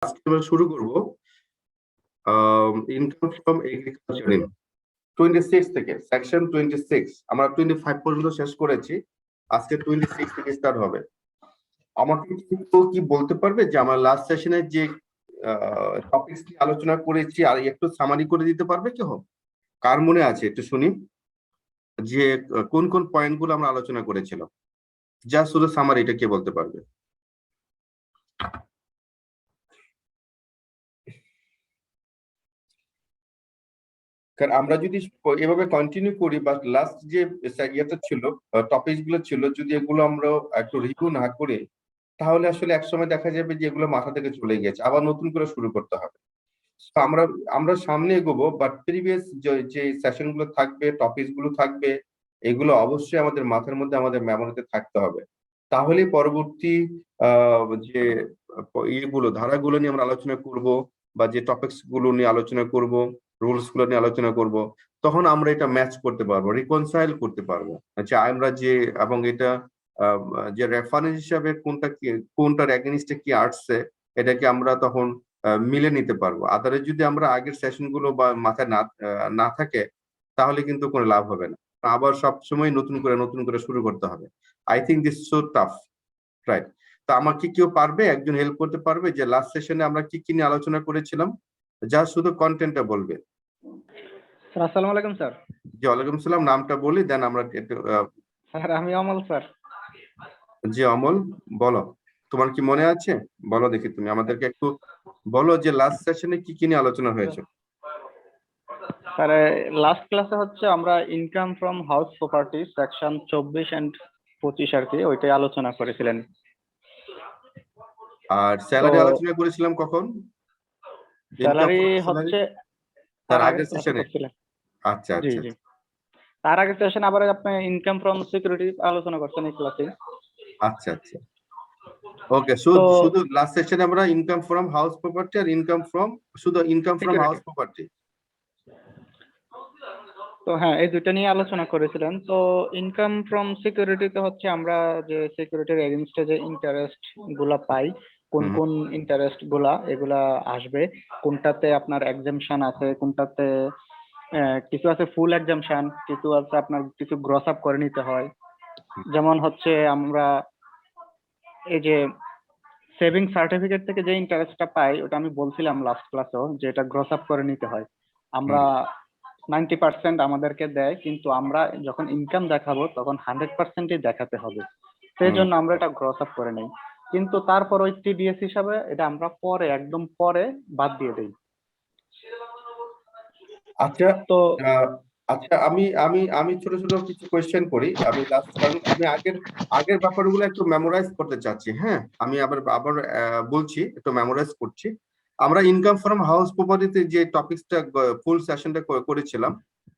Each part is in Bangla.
আজকে আমরা শুরু করব ইনকাম ফ্রম এগ্রিকালচার ইন 26 থেকে সেকশন 26। আমরা 25 পর্যন্ত শেষ করেছি, আজকে 26 থেকে স্টার্ট হবে। আমাকে কিন্তু কি বলতে পারবে যে আমরা লাস্ট সেশনে যে টপিকস নিয়ে আলোচনা করেছি আর একটু সামারি করে দিতে পারবে কেউ? কার মনে আছে একটু শুনি যে কোন কোন পয়েন্টগুলো আমরা আলোচনা করেছিলাম? যা শুধু সামারিটা কে বলতে পারবে? কারণ আমরা যদি এভাবে কন্টিনিউ করি বা লাস্ট যে ইয়েটা ছিল, টপিক গুলো ছিল, যদি এগুলো আমরা একটু রিভিউ না করি তাহলে আসলে একসময় দেখা যাবে যে এগুলো মাথা থেকে চলে গেছে, আবার নতুন করে শুরু করতে হবে। তো আমরা আমরা সামনে এগোবো, বাট প্রিভিয়াস যে সেশন গুলো থাকবে, টপিক গুলো থাকবে, এগুলো অবশ্যই আমাদের মাথার মধ্যে, আমাদের মেমোরিতে থাকতে হবে। তাহলে পরবর্তী যে ইয়েগুলো, ধারাগুলো নিয়ে আমরা আলোচনা করব, বা যে টপিকস গুলো নিয়ে আলোচনা করব, রুলস গুলো নিয়ে আলোচনা করব, তখন আমরা এটা ম্যাচ করতে পারবো, রিকনসাইল করতে পারবো। আচ্ছা, আমরা যে এবং এটা যে রেফারেন্স হিসাবে কোনটা কি, কোনটার এগেইনস্টে কি আসছে, এটাকে আমরা তখন মিলে নিতে পারবো। আদারে যদি আমরা আগের সেশন গুলো বা মাথায় না থাকে তাহলে কিন্তু কোনো লাভ হবে না, আবার সব সময় নতুন করে শুরু করতে হবে। I think this so tough, right? তা আমাকে কেউ পারবে, একজন হেল্প করতে পারবে যে লাস্ট সেশনে আমরা কি কি নিয়ে আলোচনা করেছিলাম? যা শুধু কন্টেন্টটা বলবে। স্যার আসসালামু আলাইকুম স্যার। জি ওয়ালাইকুম সালাম। নামটা বলি দেন আমরা একটু স্যার আমি অমল স্যার। জি অমল, বলো তোমার কি মনে আছে? বলো দেখি, তুমি আমাদেরকে একটু বলো যে লাস্ট সেশনে কি কি নিয়ে আলোচনা হয়েছে। স্যার লাস্ট ক্লাসে হচ্ছে আমরা income from house property section 24 and 25 আর কি ওইটাই আলোচনা করেছিলেন। আর স্যালারি আলোচনা করেছিলাম কখন? স্যালারি হচ্ছে তার আগের সেশনে। আচ্ছা জি আচ্ছা জি, তার আগের সেশনে আবার আপনি ইনকাম ফ্রম সিকিউরিটি আলোচনা করছেন এই ক্লাসে। আচ্ছা আচ্ছা, ওকে। শুধু লাস্ট সেশনে আমরা ইনকাম ফ্রম হাউস প্রপার্টি আর শুধু ইনকাম ফ্রম হাউস প্রপার্টি, তো হ্যাঁ এই দুইটা নিয়ে আলোচনা করেছিলেন। তো ইনকাম ফ্রম সিকিউরিটিতে হচ্ছে আমরা যে সিকিউরিটির এগেইনস্টে যে ইন্টারেস্ট গুলা পাই, কোন কোন ইন্টারেস্ট গুলা এগুলা আসবে, কোনটাতে আপনার এক্সামশন আছে, কোনটাতে কিছু আছে ফুল এক্সামশন, কিছু আছে আপনার কিছু গ্রস আপ করে নিতে হয়। যেমন হচ্ছে আমরা এই যে সেভিং সার্টিফিকেট থেকে যে ইন্টারেস্টটা পাই ওটা আমি বলছিলাম লাস্ট ক্লাসেও যে এটা গ্রস আপ করে নিতে হয়। আমরা 90% আমাদেরকে দেয়, কিন্তু আমরা যখন ইনকাম দেখাবো তখন 100%ই দেখাতে হবে, সেই জন্য আমরা এটা গ্রস আপ করে নেই। কিন্তু তারপর ওই টিডিএস হিসাবে এটা আমরা পরে একদম পরে বাদ দিয়ে দেই। আচ্ছা তো আচ্ছা, আমি আমি আমি ছোট ছোট কিছু কোয়েশ্চেন করি। আমি লাস্ট, কারণ আমি আগের ব্যাপারগুলো একটু মেমোরাইজ করতে চাচ্ছি। হ্যাঁ, আমি আবার আবার বলছি, একটু মেমোরাইজ করছি। আমরা ইনকাম ফ্রম হাউস প্রপার্টিতে যে টপিকসটা ফুল সেশনটা করেছিলাম,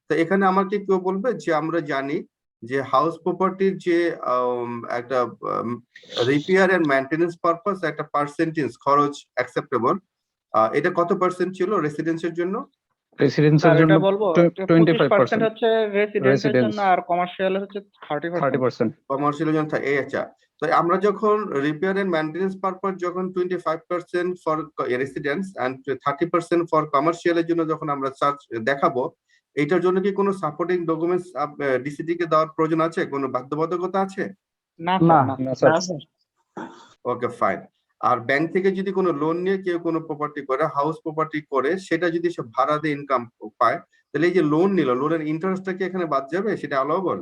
তো এখানে আমাকে কেউ বলবে যে আমরা জানি যে হাউস প্রপার্টির যে একটা রিপেয়ার এন্ড মেইনটেনেন্স পারপাস একটা পার্সেন্টেজ খরচ অ্যাকসেপ্টেবল, এটা কত পার্সেন্ট ছিল রেসিডেন্সের জন্য? রেসিডেন্সিয়াল জন্য বলবো 25% হচ্ছে রেসিডেন্সের জন্য, আর কমার্শিয়াল হচ্ছে 30%। কমার্শিয়াল জন্য এই আচ্ছা। তো আমরা যখন রিপেয়ার এন্ড মেইনটেনেন্স পারপাস যখন 25% ফর রেসিডেন্স এন্ড 30% ফর কমার্শিয়ালের জন্য যখন আমরা চার্জ দেখাবো, এটার জন্য কি কোনো সাপোর্টিং ডকুমেন্টস ডিসিটি কে দেওয়ার প্রয়োজন আছে? কোনো বাধ্যবাধকতা আছে? না স্যার। Okay fine. আর ব্যাংক থেকে যদি কোনো লোন নিয়ে কেউ কোনো প্রপার্টি করে, হাউস প্রপার্টি করে, সেটা যদি সে ভাড়া দিয়ে ইনকাম পায়, তাহলে এই যে লোন নিল, লোনের ইন্টারেস্টটা কি এখানে বাদ যাবে? সেটা অ্যালাউবল?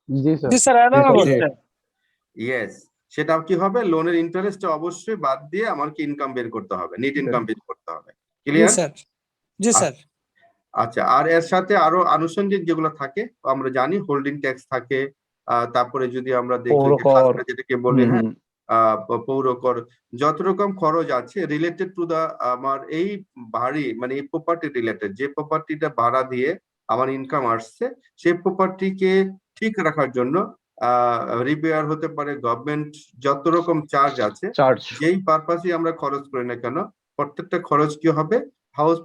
জি স্যার অ্যালাউবল। ইয়েস, সেটা কি হবে? লোনের ইন্টারেস্ট অবশ্যই বাদ দিয়ে আমাকে ইনকাম বের করতে হবে, নেট ইনকাম বের করতে হবে। ক্লিয়ার? জি স্যার। আচ্ছা, আর এর সাথে আরো আনুষঙ্গিক যেগুলো থাকে আমরা জানি, হোল্ডিং ট্যাক্স থাকে, তারপরে যদি আমরা দেখি যেটাকে বলি, হ্যাঁ, পৌর কর, যত রকম খরচ আছে রিলেটেড টু দা আমার এই বাড়ি, মানে এই প্রপার্টি রিলেটেড, যে প্রপার্টিটা ভাড়া দিয়ে আমার ইনকাম আসছে, সেই প্রপার্টিকে ঠিক রাখার জন্য রিপেয়ার হতে পারে, গভর্নমেন্ট যত রকম চার্জ আছে, যেই পারপাসে আমরা খরচ করি না কেন, প্রত্যেকটা খরচ কি হবে? House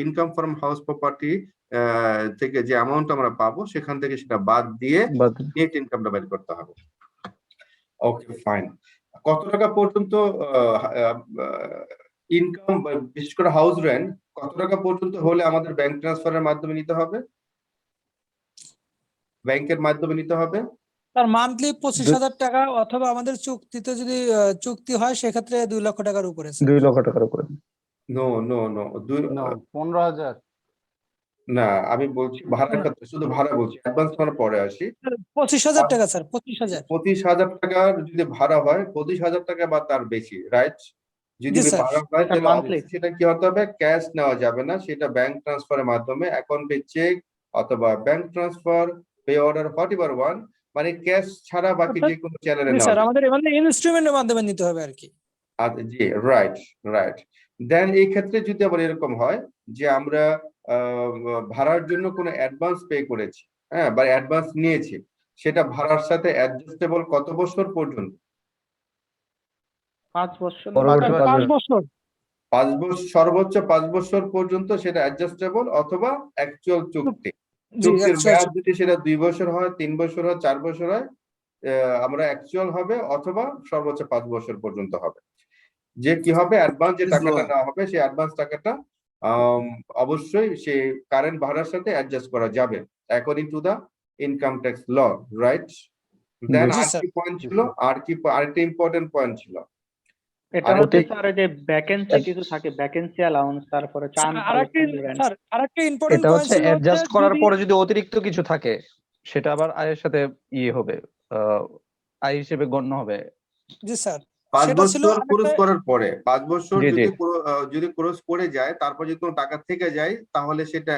income from house property থেকে যে অ্যামাউন্ট আমরা পাবো সেখান থেকে সেটা বাদ দিয়ে নেট ইনকামটা বের করতে হবে। Okay fine. কত টাকা পর্যন্ত ইনকাম, বিশেষ করে হাউস রেন্ট কত টাকা পর্যন্ত হলে আমাদের ব্যাংক ট্রান্সফারের মাধ্যমে নিতে হবে, ব্যাংকের মাধ্যমে নিতে হবে? স্যার মান্থলি 25,000 টাকা, অথবা আমাদের চুক্তিতে যদি চুক্তি হয় সেক্ষেত্রে 2 লক্ষ টাকার উপরে স্যার। 2 লক্ষ টাকার উপরে। No no no, 15,000। না, আমি বলছি ভাড়ার ক্ষেত্রে, শুধু ভাড়া বলছি, অ্যাডভান্স মানে পরে আসি। 25,000 টাকা স্যার, 25,000। 25,000 টাকার যদি ভাড়া হয়, 25,000 টাকা বা তার বেশি, রাইট? যদি জি, স্যার। ভাড়া হয় তাহলে monthly। অবশ্যই সেটা কি হতে হবে, ক্যাশ নেওয়া যাবে না, সেটা ব্যাংক ট্রান্সফারের মাধ্যমে, অ্যাকাউন্টে চেক অথবা bank transfer, pay order, whatever one, মানে ক্যাশ ছাড়া বাকি যে কোনো চ্যানেলে জি নেওয়া স্যার, যাবে। আমাদের মানে ইনস্ট্রুমেন্টের মাধ্যমে নিতে হবে আর কি। জি, রাইট রাইট। দেন এই ক্ষেত্রে যদি আবার এরকম হয় যে আমরা ভাড়ার জন্য কোনো অ্যাডভান্স পে করেছি, হ্যাঁ, বা অ্যাডভান্স নিয়েছি, সেটা ভাড়ার সাথে অ্যাডজাস্টেবল কত বছর পর্যন্ত? 5 বছর। পরবর্তী 5 বছর। 5 বছর, সর্বোচ্চ 5 বছর পর্যন্ত সেটা অ্যাডজাস্টেবল, অথবা অ্যাকচুয়াল চুক্তি। জি, চুক্তির actual মেয়াদ যদি সেটা 2 বছর হয়, 3 বছর হয়, 4 বছর হয়, আমরা অ্যাকচুয়াল হবে, অথবা সর্বোচ্চ 5 বছর পর্যন্ত হবে। যে কি হবে, অ্যাডভান্স যে টাকাটা নেওয়া হবে, সেই অ্যাডভান্স টাকাটা অবশ্যই সে কারেন্ট ভাড়ার সাথে অ্যাডজাস্ট করা যাবে according to the income tax law, right? Then জি, আর স্যার। কি পয়েন্ট ছিল, আরেকটা ইম্পর্টেন্ট পয়েন্ট ছিল। এটা আর হচ্ছে ওটাই- স্যার এই যে ভ্যাকেন্সি কিছু থাকে, ভ্যাকেন্সি অ্যালাউন্স, তারপরে চান আরেকটা ইম্পর্টেন্ট এটা পয়েন্ট হচ্ছে ছিল অ্যাডজাস্ট করার যদি- পরে যদি অতিরিক্ত কিছু থাকে সেটা আবার আয়ের সাথে হবে, আয় হিসেবে গণ্য হবে। জি স্যার, 5 সেটা ছিল বছর ক্রস করার পরে, 5 বছর জি, জি। যদি ক্রস করে যায়, তারপর যদি কোনো টাকা থেকে যায়, তাহলে সেটা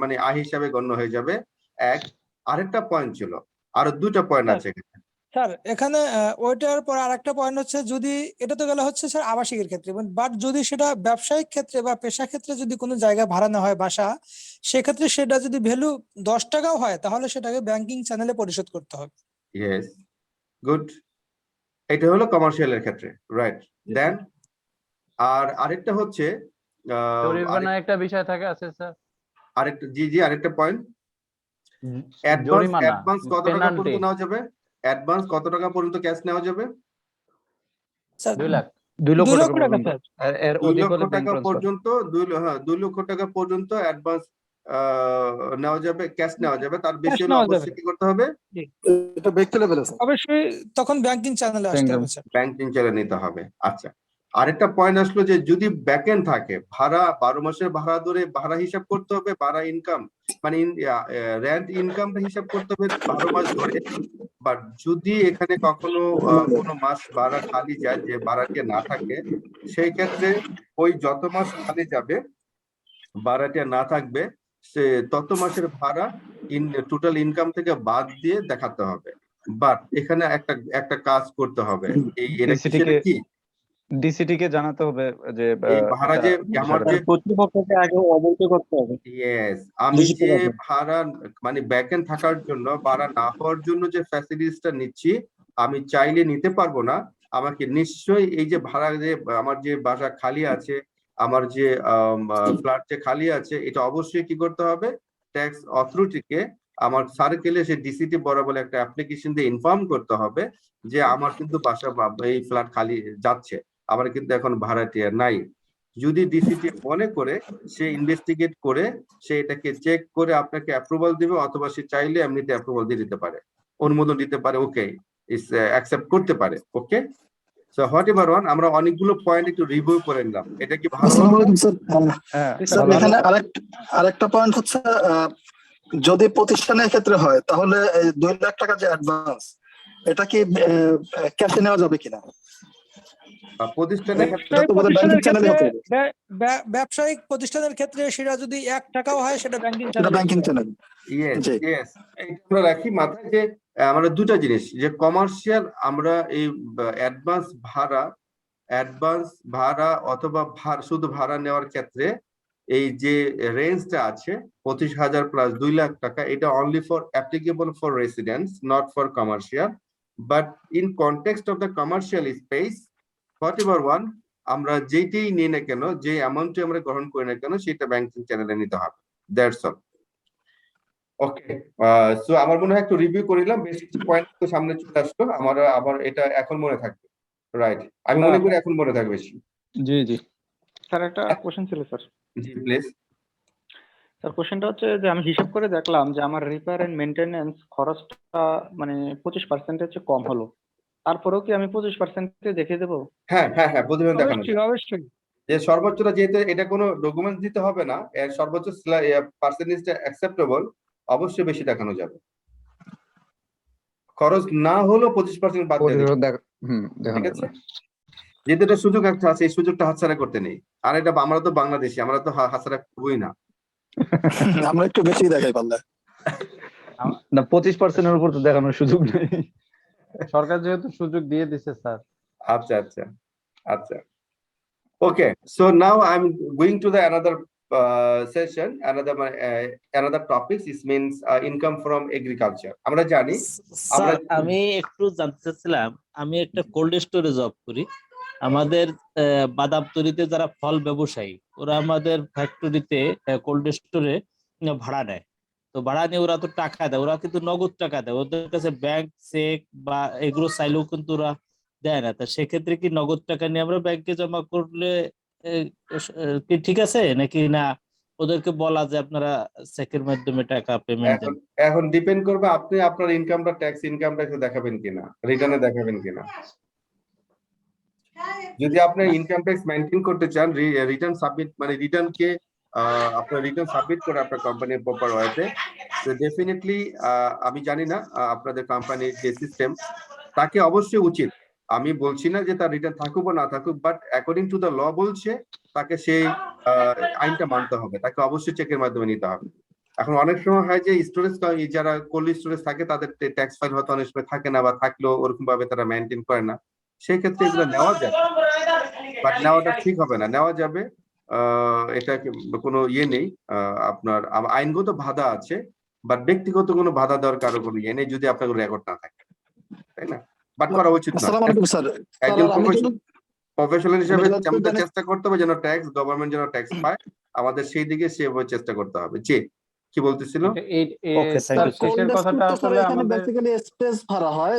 মানে আয় হিসাবে গণ্য হয়ে যাবে। এক, আরেকটা পয়েন্ট ছিল, আরো দুটো পয়েন্ট আছে এখানে। স্যার এখানে ওইটার পর আরেকটা পয়েন্ট হচ্ছে, যদি এটা তো গেল হচ্ছে স্যার আবাসিকের ক্ষেত্রে, বাট যদি সেটা ব্যবসায়িক ক্ষেত্রে বা পেশা ক্ষেত্রে যদি কোনো জায়গা ভাড়া না হয় বাসা, সেক্ষেত্রে সেটা যদি ভ্যালু 10 টাকাও হয়, তাহলে সেটাকে ব্যাংকিং চ্যানেলে পরিশোধ করতে হবে। Yes, good. এটা হলো কমার্শিয়ালের ক্ষেত্রে, রাইট? দেন আর আরেকটা হচ্ছে জরিমানা একটা বিষয় থাকে আছে স্যার। আরেকটা, জি জি, আরেকটা পয়েন্ট, জরিমানা, অ্যাডভান্স কত টাকা পেনাল্টি। পর্যন্ত নেওয়া যাবে? অ্যাডভান্স কত টাকা পর্যন্ত ক্যাশ নেওয়া যাবে? স্যার 2 লাখ, 2 লক্ষ 2 টাকা লক্ষ টাকা পর্যন্ত। স্যার। এর 2 অধিক লক্ষ হলে ব্যাংক টাকা ট্রান্সফার। পর্যন্ত, 2 লক্ষ টাকা পর্যন্ত অ্যাডভান্স নেওয়া যাবে, ক্যাশ নেওয়া যাবে। তার বেশি Cash হলে নেওয়া যাবে। অবশ্যই কি করতে হবে, এটা ব্যক্তি লেভেলে স্যার। অবশ্যই তখন ব্যাংকিং চ্যানেলে আসতে হবে স্যার। ব্যাংকিং চ্যানেল নিতে হবে। আচ্ছা, আরেকটা পয়েন্ট আসলো যে যদি ব্যাকএন্ড থাকে, ভাড়া 12 মাসের ভাড়া ধরে ভাড়া হিসাব করতে হবে, ভাড়া ইনকাম মানে রেন্ট ইনকামটা হিসাব করতে হবে 12 মাস ধরে। বাট যদি এখানে কখনো কোনো মাস ভাড়া খালি যায়, যে ভাড়াটিয়া না থাকে, সেই ক্ষেত্রে ওই যত মাস খালি যাবে, ভাড়াটিয়া না থাকবে, সে তত মাসের ভাড়া টোটাল ইনকাম থেকে বাদ দিয়ে দেখাতে হবে। বাট এখানে একটা কাজ করতে হবে, এটা কি ডিসিটি কে জানাতে হবে যে এই ভাড়া যে আমার যে কর্তৃপক্ষকে আগে অবহিত করতে হবে। ইয়েস, আমি যে ভাড়া মানে ব্যাকএন্ড থাকার জন্য, ভাড়া না হওয়ার জন্য যে ফ্যাসিলিটিসটা নিচ্ছি, আমি চাইলে নিতে পারবো না। আমাকে নিশ্চয়ই এই যে ভাড়া, যে আমার যে বাসা খালি আছে, আমার যে ফ্ল্যাট যে খালি আছে, এটা অবশ্যই কি করতে হবে, ট্যাক্স অথরিটিকে আমার সার্কেলে সে ডিসিটি বরাবর একটা অ্যাপ্লিকেশন দিয়ে ইনফর্ম করতে হবে যে আমার কিন্তু বাসা এই ফ্ল্যাট খালি যাচ্ছে, আমার কিন্তু এখন ভাড়াটিয়া নাই। যদি ডিসিটি মনে করে, সে ইনভেস্টিগেট করে সে এটাকে চেক করে আপনাকে অ্যাপ্রুভাল দিবে, অথবা সে চাইলে এমনিতে অ্যাপ্রুভাল দিয়ে দিতে পারে, অনুমোদন দিতে পারে, ওকে, ইস অ্যাকসেপ্ট করতে পারে। ওকে, সো হোয়াটএভার ওয়ান, আমরা অনেকগুলো পয়েন্ট একটু রিভিউ করে নিলাম। এটা কি ভালো? আসসালামু আলাইকুম স্যার। হ্যাঁ, স্যার এখানে আরেকটা পয়েন্ট হচ্ছে, যদি প্রতিষ্ঠানের ক্ষেত্রে হয় তাহলে 2 লাখ টাকা যে অ্যাডভান্স, এটা কি ক্যাশে নেওয়া যাবে কিনা? প্রতিষ্ঠানের ক্ষেত্রে ব্যবসায়িক প্রতিষ্ঠানের চ্যানেলে ক্ষেত্রে হতে হবে। ব্যবসায়িক প্রতিষ্ঠানের ক্ষেত্রে সেটা যদি 1 টাকাও হয়, সেটা ব্যাংকিং এটা চ্যানেলে ব্যাংকিং চ্যানেল। ইয়েস জি। ইয়েস, আমরা রাখি মাথায় যে আমরা দুটা জিনিস, যে কমার্শিয়াল আমরা এই অ্যাডভান্স ভাড়া অথবা শুধু ভাড়া নেওয়ার ক্ষেত্রে এই যে রেঞ্জটা আছে 25,000 প্লাস 2 লাখ টাকা, এটা only for applicable for residents, not for commercial. But in context of the commercial space, whatever one, আমরা যেটাই নিই না কেন, যে অ্যামাউন্টে আমরা গ্রহণ করি না কেন, সেটা ব্যাংকিং চ্যানেলে নিতে হবে। That's all. ওকে, সো আমার মনে হয় একটু রিভিউ করিলাম, বেশ কিছু পয়েন্ট তো সামনে চলে আসলো, আমার আবার এটা এখন মনে থাকবে, রাইট, আমি মনে করি এখন মনে থাকবে বেশি। জি জি। স্যার একটা কোশ্চেন ছিল স্যার। G please. স্যার কোশ্চেনটা হচ্ছে যে আমি হিসাব করে দেখলাম যে আমার রিপেয়ার এন্ড মেইনটেনেন্স খরচটা মানে 25% কম হলো। তারপরেও কি আমি 25% দেখিয়ে দেবো? হ্যাঁ হ্যাঁ হ্যাঁ, প্রতিবেদন দেখানো অবশ্যই যায়। অবশ্যই। যে সর্বোচ্চটা, যেহেতু এটা কোনো ডকুমেন্ট দিতে হবে না, এর সর্বোচ্চ পার্সেন্টেজটা অ্যাকসেপ্টেবল, অবশ্যই বেশি দেখানো যাবে। খরচ না হলেও 25% বাদ দিয়ে দিবে, দেখানো ঠিক আছে? যাবে। যেহেতু এটা সুযোগ একটা আছে, এই সুযোগটা হাতছাড়া করতে নেই। আর এটা আমরা তো বাংলাদেশি, আমরা তো হাতছাড়া করবোই না। আমরা একটু বেশি দেখাই পারলে। না, 25%-এর উপর তো দেখানোর সুযোগ নেই। সরকার যেহেতু সুযোগ দিয়ে দিছে স্যার। আচ্ছা আচ্ছা আচ্ছা। Okay, so now I'm going to the another session, another topic. This means income from agriculture. আমরা জানি, স্যার আমি একটু জানতে চাচ্ছিলাম, আমি একটা কোল্ড স্টোরে জব করি। আমাদের বাদাম তৈরিতে যারা ফল ব্যবসায়ী, ওরা আমাদের ফ্যাক্টরিতে কোল্ড স্টোরে ভাড়া নেয়। তো ভাড়া নিয়ে ওরা তো টাকা দেয়, ওরা কিন্তু নগদ টাকা দেয়, ওদের কাছে ব্যাংক চেক বা এগুলো চাইলেও কিন্তু ওরা দেয় না। তা সেক্ষেত্রে কি নগদ টাকা নিয়ে আমরা ব্যাংকে জমা করলে কি ঠিক আছে নাকি না ওদেরকে বলা যে আপনারা চেকের মাধ্যমে টাকা পেমেন্ট দেন? এখন ডিপেন্ড করবে আপনি আপনার ইনকামটা, ট্যাক্স ইনকামটা একটু দেখাবেন কিনা, রিটার্নে দেখাবেন কিনা। যদি আপনি ইনকাম ট্যাক্স মেইনটেইন করতে চান, রিটার্ন সাবমিট মানে রিটার্নকে আপনার রিটার্ন সাবমিট করে আপনার কোম্পানির প্রপার ওয়েতে, তো ডেফিনেটলি আমি জানি না আপনাদের কোম্পানির যে সিস্টেম, তাকে অবশ্যই উচিত, আমি বলছি না যে তার রিটার্ন থাকুক বা না থাকুক, but according to the law বলছে তাকে সেই আইনটা মানতে হবে, তাকে অবশ্যই চেকের মাধ্যমে নিতে হবে। এখন অনেক সময় হয় যে স্টোরেজ, যারা কোল্ড স্টোরেজ থাকে তাদের ট্যাক্স ফাইল হয়তো অনেক সময় থাকে না, বা থাকলেও ওরকম ভাবে তারা মেনটেন করে না, সেই ক্ষেত্রে এগুলো নেওয়া যায়, বাট নেওয়াটা ঠিক হবে না। নেওয়া যাবে, এটা কোনো ইয়ে নেই, আপনার আইনগত বাধা আছে, বাট ব্যক্তিগত কোনো বাধা দেওয়ার কারো কোনো ইয়ে নেই যদি আপনার কোনো রেকর্ড না থাকে, তাই না? বাট করা উচিত না। আসসালামু আলাইকুম স্যার। একজন আমি কিন্তু প্রফেশনাল হিসেবে যতটুকু আমাদের জানি- চেষ্টা করতে হবে যেন ট্যাক্স, গভর্নমেন্ট যেন ট্যাক্স পায়, আমাদের সেই দিকে সেভাবে চেষ্টা করতে হবে। জি, কি বলতেছিল? Okay, thank sir you, sir. শেষের cold কথাটা store তো আসলে স্যার এখানে আমাদের বেসিক্যালি স্পেস ভাড়া হয়,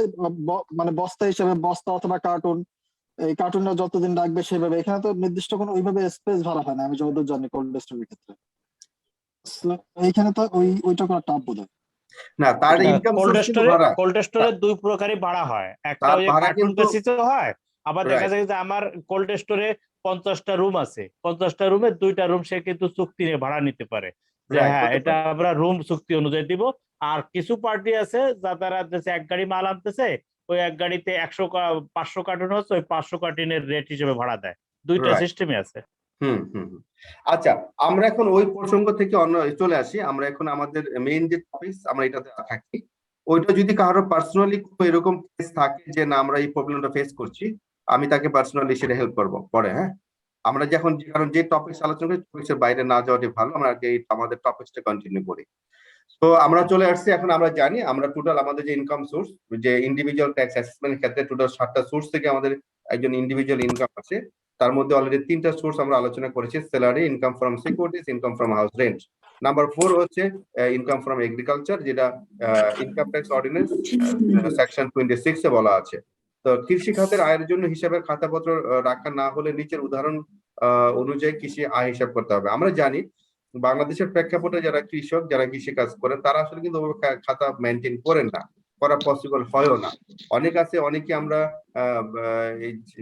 মানে বস্তা হিসেবে বস্তা অথবা কার্টুন, এই কার্টুনটা যতদিন রাখবে সেভাবে। এখানে তো নির্দিষ্ট কোনো ওইভাবে স্পেস ভাড়া হয় না, আমি যতদূর জানি কোল্ড স্টোরের ক্ষেত্রে। So, এইখানে তো ওইটা করা টাফ বোধ হয়। না, তার ইনকাম সোর্স কিন্তু ভাড়া, কোল্ড স্টোরে দুই প্রকারই ভাড়া হয়, একটা তার ওই ভাড়া কার্টুন কিন্তু বেসিসে হয়, আবার দেখা রাইট, যায় যে আমার কোল্ড স্টোরে 50টা রুম আছে, 50টা রুমে 2টা রুম সে কিন্তু চুক্তি নিয়ে ভাড়া নিতে পারে যে রাইট, হ্যাঁ হতে এটা পারে। আমরা রুম চুক্তি অনুযায়ী দিব। আর কিছু পার্টি আছে যারা এক গাড়ি মাল আনতেছে, ওই এক গাড়িতে 500 কার্টুন হচ্ছে, ওই 500 কার্টুনের রেট হিসেবে ভাড়া দেয়। দুইটা রাইট, সিস্টেমই আছে। হুম হুম হুম। আচ্ছা, আমরা এখন ওই প্রসঙ্গ থেকে অন্য চলে আসি। আমরা এখন আমাদের মেইন যে টপিক, আমরা এটাতে থাকি। ওইটা যদি কারো পার্সোনালি এরকম কেস থাকে যে না আমরা এই প্রবলেমটা ফেস করছি, আমি তাকে পার্সোনালি সেটা হেল্প করবো পরে। হ্যাঁ, আমরা যখন কারণ যে টপিকস আলোচনা করি, টপিক্সের বাইরে না যাওয়াটাই ভালো, আমরা আগে আমাদের টপিকসটা কন্টিনিউ করি। তো আমরা চলে আসছি, এখন আমরা জানি আমরা টোটাল আমাদের যে ইনকাম সোর্স, যে ইন্ডিভিজুয়াল ট্যাক্স অ্যাসেসমেন্টের ক্ষেত্রে টোটাল 7টা সোর্স থেকে আমাদের একজন ইন্ডিভিজুয়াল ইনকাম আছে। তার মধ্যে অলরেডি 3টা সোর্স আমরা আলোচনা করেছি, salary, income from securities, income from house rent. Number 4 হচ্ছে ইনকাম ফ্রম এগ্রিকালচার, যেটা ইনকাম ট্যাক্স অর্ডিন্যান্স সেকশন 26 এ বলা আছে। তো কৃষি খাতের আয়ের জন্য হিসাবের খাতাপত্র রাখা না হলে নিচের উদাহরণ অনুযায়ী কৃষি আয় হিসাব করতে হবে। আমরা জানি বাংলাদেশের প্রেক্ষাপটে যারা কৃষক, যারা কৃষি কাজ করেন, তারা আসলে কিন্তু খাতা মেনটেন করেন না, করা পসিবল হয়ও না। অনেক আছে, অনেকে আমরা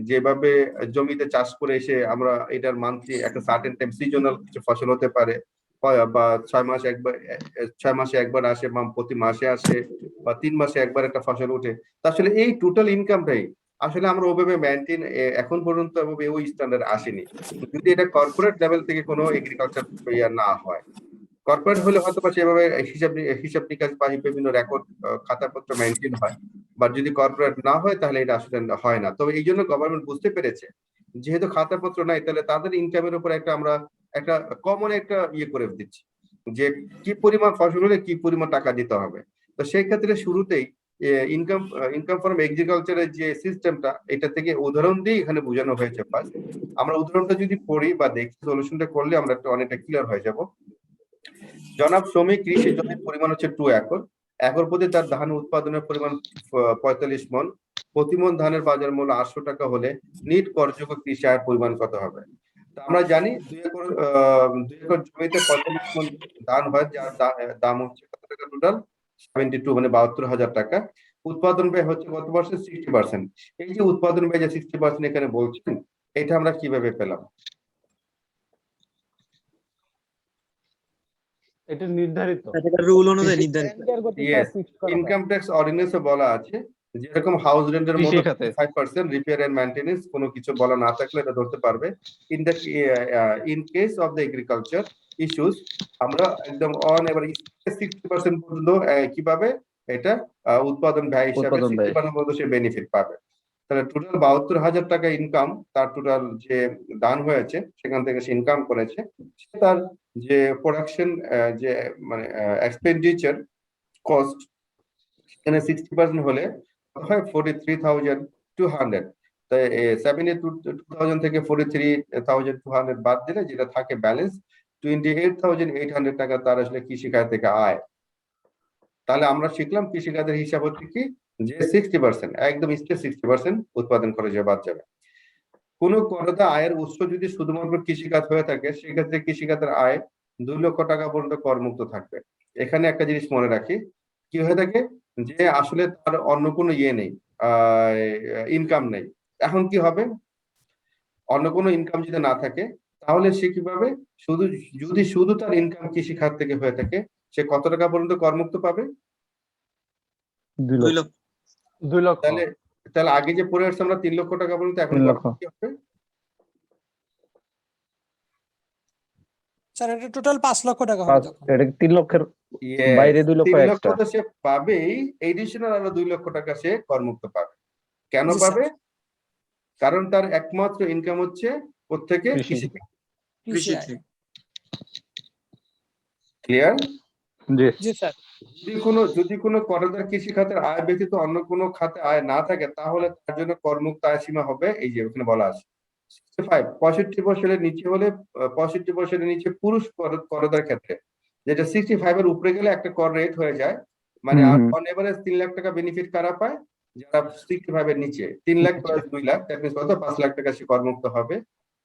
যেভাবে জমিতে চাষ করে এসে আমরা এটার মান্থলি একটা সার্টেন টাইম সিজনাল কিছু ফসল হতে পারে, বা 6 মাসে একবার আসে, বা প্রতি মাসে আসে, বা 3 মাসে একবার একটা ফসল ওঠে। আসলে এই টোটাল ইনকামটাই আসলে আমরা ওইভাবে মেনটেন এখন পর্যন্ত ওই স্ট্যান্ডার্ড আসেনি, যদি এটা কর্পোরেট লেভেল থেকে কোনো এগ্রিকালচার না হয়। কর্পোরেট হলে হয়তো বা সেভাবে হিসাব নিকাশ বা বিভিন্ন রেকর্ড খাতাপত্র মেনটেন হয়, বা যদি কর্পোরেট না হয় তাহলে এটা আসলে হয় না। তবে এই জন্য গভর্নমেন্ট বুঝতে পেরেছে যেহেতু খাতাপত্র নাই, তাহলে তাদের ইনকামের উপর একটা কমন একটা ইয়ে করে দিচ্ছি যে কি পরিমাণ ফসল হলে কি পরিমাণ টাকা দিতে হবে। তো সেই ক্ষেত্রে শুরুতেই ইনকাম ফ্রম এগ্রিকালচারের যে সিস্টেমটা, এটা থেকে উদাহরণ দিয়ে এখানে বোঝানো হয়েছে। ফার্স্ট আমরা উদাহরণটা যদি পড়ি বা দেখি, সলিউশনটা করলে আমরা অনেকটা ক্লিয়ার হয়ে যাব। জনাব শ্রমিক কৃষি জমির পরিমাণ হচ্ছে 2 একর। একর প্রতি তার ধান উৎপাদনের পরিমাণ 45 মণ, প্রতি মণ ধানের বাজার মূল্য 800 টাকা হলে নিট করযোগ্য কৃষি আয়ের পরিমাণ কত হবে? তো আমরা জানি 2 একর জমিতে 45 মণ ধান হয়, যার দাম হচ্ছে কত টাকা টোটাল? 72 মানে 72,000 টাকা। উৎপাদন ব্যয় হচ্ছে কত পার্সেন্ট? 60%। এই যে উৎপাদন ব্যয় যে 60% এখানে বলছেন, এটা আমরা কিভাবে পেলাম? এটা নির্ধারিত রুল অনুযায়ী নির্ধারিত। ইনকাম ট্যাক্স অর্ডিন্যান্সে বলা আছে যেরকম হাউস রেন্টের মতো কৃষি খাতে 5% রিপেয়ার এন্ড মেইনটেনেন্স কোনো কিছু বলা না থাকলে এটা ধরতে পারবে। In case of the agriculture issues আমরা একদম অন এবার 60% পর্যন্ত কিভাবে এটা উৎপাদন ব্যয় হিসাবে উৎপাদন ব্যয় 60% পর্যন্ত সে বেনিফিট পাবে। তাহলে টোটাল 72,000 টাকা ইনকাম, তার টোটাল যে দান হয়েছে সেখান থেকে সে ইনকাম করেছে, সে তার যে প্রোডাকশন যে মানে এক্সপেন্ডিচার কস্ট এখানে 60% হলে হয় 43,200। তাই 72,000 থেকে 43,200 বাদ দিলে যেটা থাকে ব্যালেন্স 28,800 টাকা তার আসলে কৃষিকাজ থেকে আয়। তাহলে আমরা শিখলাম কৃষিকাজের হিসাব হচ্ছে কি যে 60% একদম স্ট্রেট 60% উৎপাদন খরচে বাদ যাবে। কোন করদাতা আয়ের উৎস যদি শুধুমাত্র কৃষিকাজ হয়ে থাকে সেক্ষেত্রে কৃষিকাজের আয় 2 লক্ষ টাকা পর্যন্ত করমুক্ত থাকবে। এখানে একটা জিনিস মনে রাখি, কি হয়ে থাকে যে আসলে তার অন্য কোনো ইয়ে নেই, ইনকাম নেই। এখন কি হবে? অন্য কোনো ইনকাম যদি না থাকে তাহলে সে কিভাবে যদি শুধু তার ইনকাম কৃষি খাত থেকে হয়ে থাকে সে কত টাকা পর্যন্ত করমুক্ত পাবে? 2 2 লক্ষ লক্ষ। 2 লক্ষ তাহলে তাহলে আগে যে পড়ে আসছে আমরা 3 লক্ষ টাকা পর্যন্ত, এখন 3 কত লক্ষ কি হবে? স্যার এটা টোটাল 5 লক্ষ টাকা হবে তখন। এটা 3 লক্ষের Yes, বাইরে 2 লক্ষ 3 লক্ষ এক্সট্রা তো সে পাবেই, এডিশনাল আরো 2 লক্ষ টাকা সে করমুক্ত পাবে। কেন জি পাবে? স্যার, কারণ তার একমাত্র ইনকাম হচ্ছে প্রত্যেকে কৃষি কৃষি। কৃষি আয়। ক্লিয়ার? জি জি স্যার। যদি কোনো করদাতার কৃষি খাতের আয় ব্যতীত অন্য কোনো খাতে আয় না থাকে তাহলে তার জন্য করমুক্ত আয় সীমা হবে এই যে ওখানে বলা আছে 65, 65% নিচে হলে 65% নিচে পুরুষ করদাতার ক্ষেত্রে, যেটা 65 এর উপরে গেলে একটা কর রেট হয়ে যায়। মানে হুম হুম অন এভারেজ 3 লাখ টাকা বেনিফিট কারা পায়? যারা 65 এর নিচে, 3 lakh plus 2 lakh, that means কত? 5 লাখ টাকা সে করমুক্ত হবে।